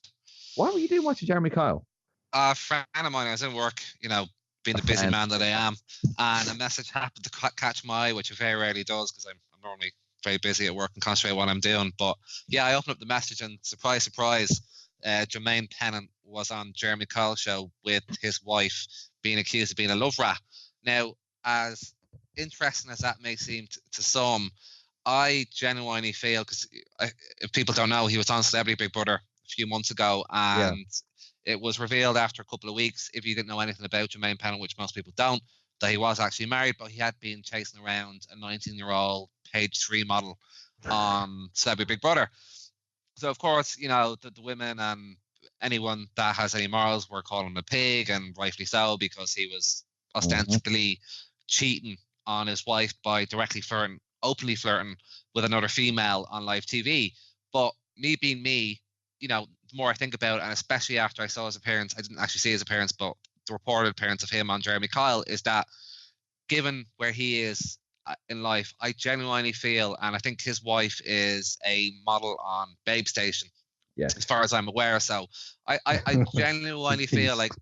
What were you doing watching Jeremy Kyle? A friend of mine, I was in work, being the busy man that I am, and a message happened to catch my eye, which it very rarely does because I'm normally very busy at work and concentrate on what I'm doing. But yeah, I opened up the message and surprise, Jermaine Pennant was on Jeremy Kyle's show with his wife being accused of being a love rat. Now, as interesting as that may seem to some, I genuinely feel, because if people don't know, he was on Celebrity Big Brother a few months ago, and it was revealed after a couple of weeks, if you didn't know anything about Jermaine Pennant, which most people don't, that he was actually married, but he had been chasing around a 19-year-old page 3 model on Celebrity Big Brother. So, of course, the women and anyone that has any morals were calling him a pig, and rightfully so, because he was ostensibly cheating on his wife by openly flirting with another female on live TV. But me being me, the more I think about it, and especially after I saw his appearance, I didn't actually see his appearance, but the reported appearance of him on Jeremy Kyle is that, given where he is in life, I genuinely feel, and I think his wife is a model on Babe Station, Yes. as far as I'm aware. So I genuinely feel like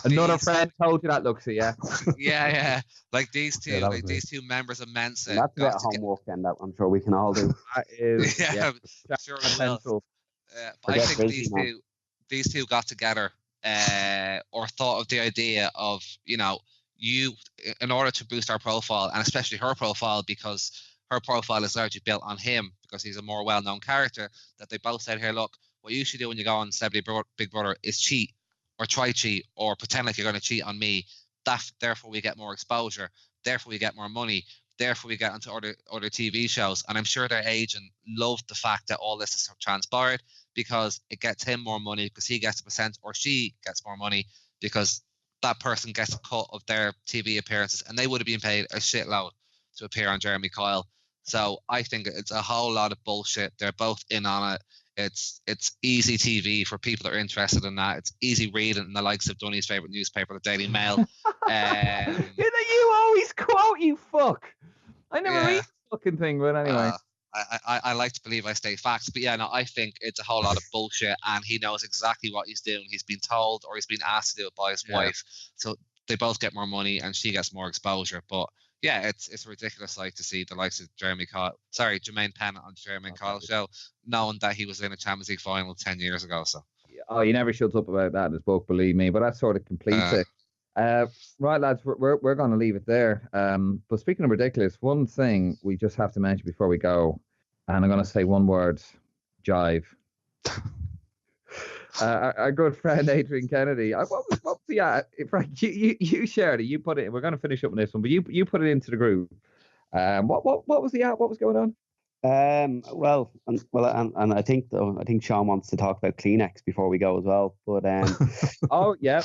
Another these, friend told you that, Luxie, yeah. yeah, like these two, that was like me. these two members of Mensa. And that's a bit got of to get- homework, and that I'm sure we can all do. That is, Yeah, yeah. sure it will. Pencil. But I Forget think busy, these two got together or thought of the idea of, you, in order to boost our profile, and especially her profile, because her profile is largely built on him because he's a more well-known character, that they both said, here, look, what you should do when you go on Celebrity Big Brother is cheat or try cheat or pretend like you're going to cheat on me. Therefore we get more exposure, therefore we get more money, therefore we get onto other TV shows. And I'm sure their agent loved the fact that all this has transpired, because it gets him more money because he gets a percent, or she gets more money because that person gets a cut of their TV appearances, and they would have been paid a shitload to appear on Jeremy Kyle. So I think it's a whole lot of bullshit. They're both in on it. It's easy TV for people that are interested in that. It's easy reading in the likes of Dunny's favourite newspaper, the Daily Mail. You always quote, you fuck. I never Yeah. read this fucking thing, but anyway. I like to believe I state facts, but yeah, no, I think it's a whole lot of bullshit, and he knows exactly what he's doing. He's been told, or he's been asked to do it by his wife, so they both get more money and she gets more exposure. But yeah, it's a ridiculous sight to see the likes of Jermaine Pennant on the Jermaine Kyle show, knowing that he was in a Champions League final 10 years ago. So Oh, he never shuts up about that in his book, believe me. But that sort of completes it. Right, lads, we're going to leave it there. But speaking of ridiculous, one thing we just have to mention before we go, and I'm going to say one word: jive. Our good friend Adrian Kennedy. What was the Frank? You shared it. You put it. We're going to finish up on this one, but you put it into the group. What was the what was going on? And I think Sean wants to talk about Kleenex before we go as well. But Oh yeah.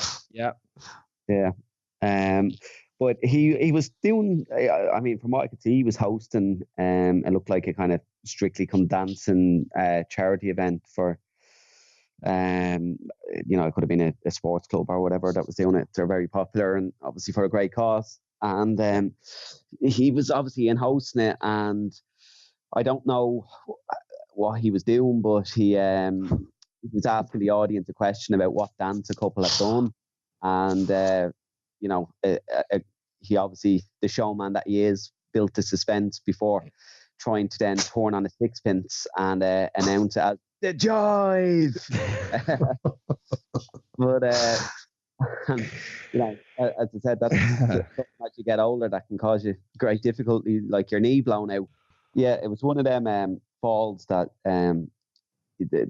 But he was doing. I mean, from what I could see, he was hosting. It looked like a kind of Strictly Come Dancing charity event for. It could have been a sports club or whatever that was doing it. They're very popular and obviously for a great cause. And he was obviously in hosting it, and I don't know what he was doing, but he was asking the audience a question about what dance a couple have done, and he obviously, the showman that he is, built the suspense before trying to then turn on a sixpence and announce it as the jive. But as I said, that's as you get older, that can cause you great difficulty, like your knee blown out. Yeah, it was one of them falls that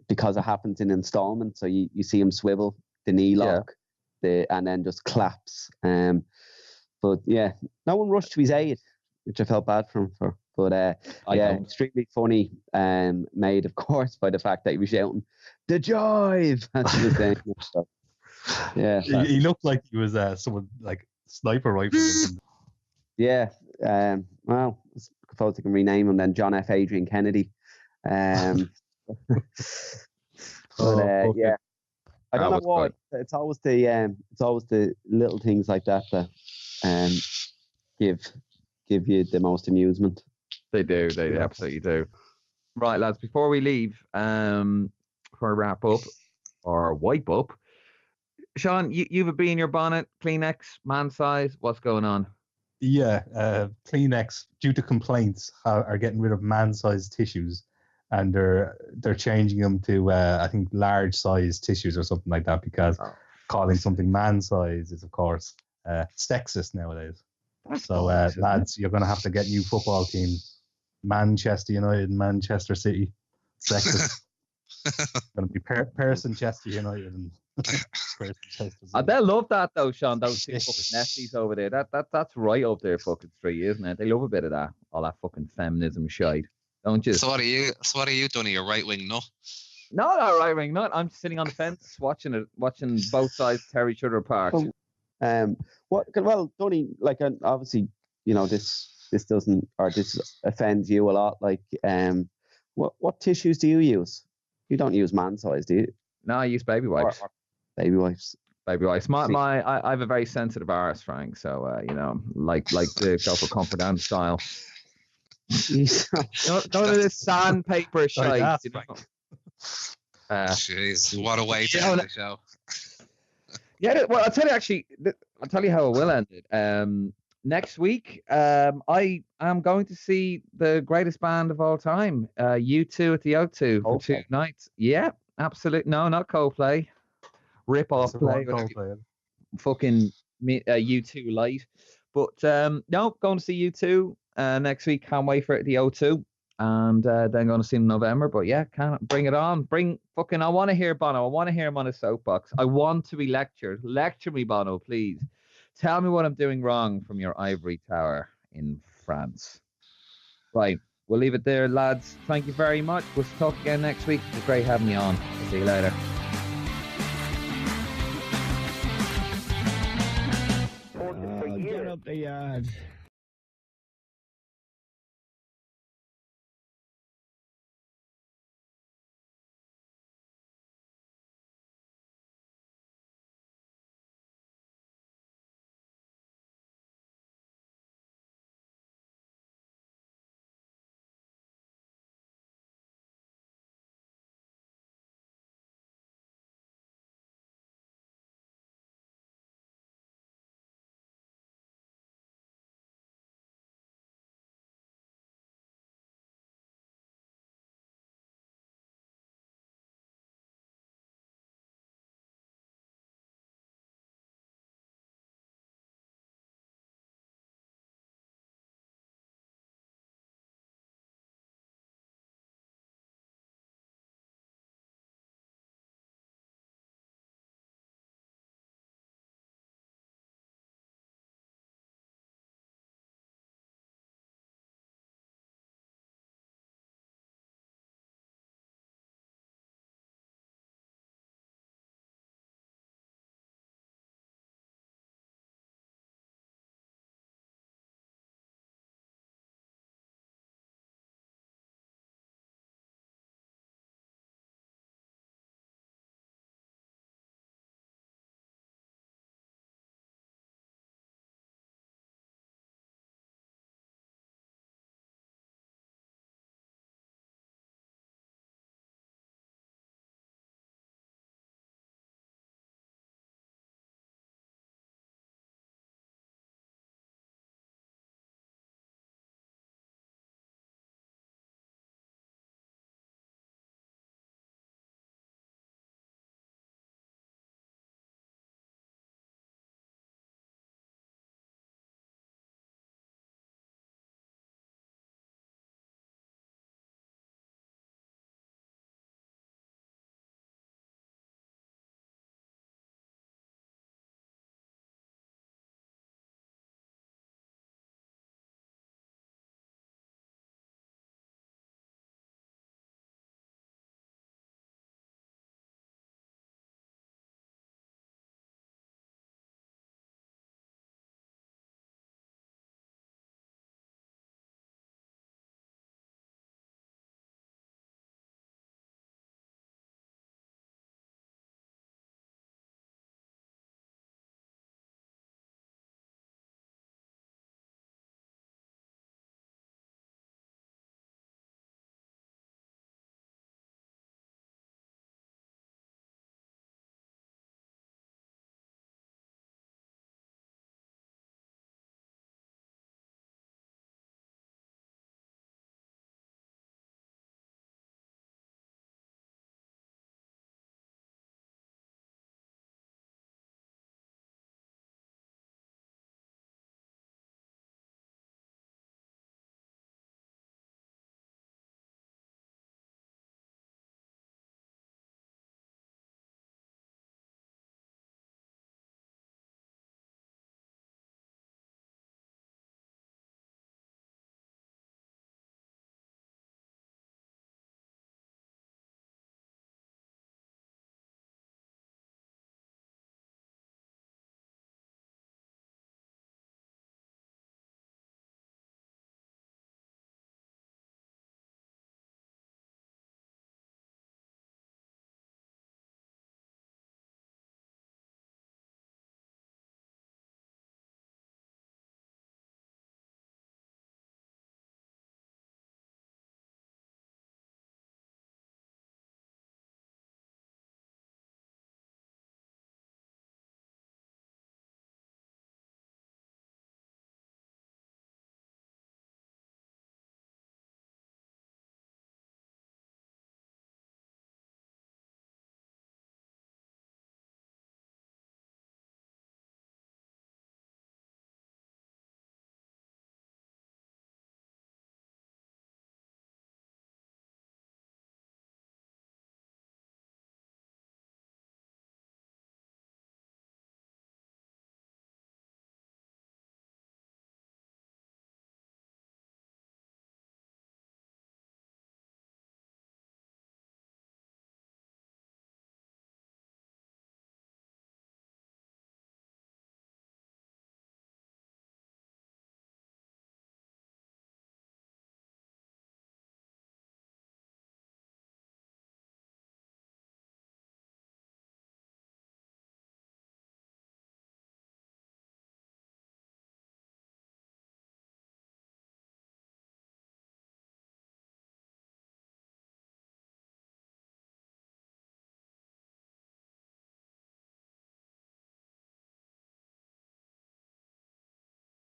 because it happens in installments, so you see him swivel the knee lock, and then just collapse. But yeah, no one rushed to his aid, which I felt bad for him for. But extremely funny, made of course by the fact that he was shouting the jive as he was saying. So, yeah, he looked like he was someone like sniper rifle. Yeah, well, I suppose I can rename him then John F. Adrian Kennedy. Yeah, I don't know why. Good. It's always the little things like that that give you the most amusement. They do. They absolutely do. Right, lads. Before we leave, for a wrap up or wipe up, Sean, you've a bee in your bonnet. Kleenex, man size. What's going on? Yeah, Kleenex, due to complaints, are getting rid of man-sized tissues, and they're changing them to I think large-sized tissues or something like that, because calling something man-size is of course sexist nowadays. So lads, you're going to have to get new football teams: Manchester United, Manchester City. Sexist. Going to be Person Chester United and Person Chester City. They'll love that though, Sean. Those two fucking nesties over there. That's right up their fucking street, isn't it? They love a bit of that. All that fucking feminism shite, don't you? So what are you doing? You're right wing, no? No, not right wing. Not. I'm sitting on the fence watching both sides tear each other apart. Well, Donny, like obviously, this doesn't, or this offends you a lot. Like, what tissues do you use? You don't use man size, do you? No, I use baby wipes. Or baby wipes. baby wipes. I have a very sensitive arse, Frank. So you know, like to go for comfort and style. None of this sandpaper shite. You know? Jeez, what a way to end the show. Yeah, well, I'll tell you how it will end it. Next week, I am going to see the greatest band of all time, U2 at the O2 for 2 nights. Yeah, absolutely. No, not Coldplay. Rip off play. Fucking U2 light. But no, going to see U2 next week. Can't wait for it at the O2. And then going to see him in November. But yeah, can't bring it on. I want to hear Bono. I want to hear him on his soapbox. I want to be lectured. Lecture me, Bono, please. Tell me what I'm doing wrong from your ivory tower in France. Right. We'll leave it there, lads. Thank you very much. We'll talk again next week. It's great having you on. See you later. Get up the yard.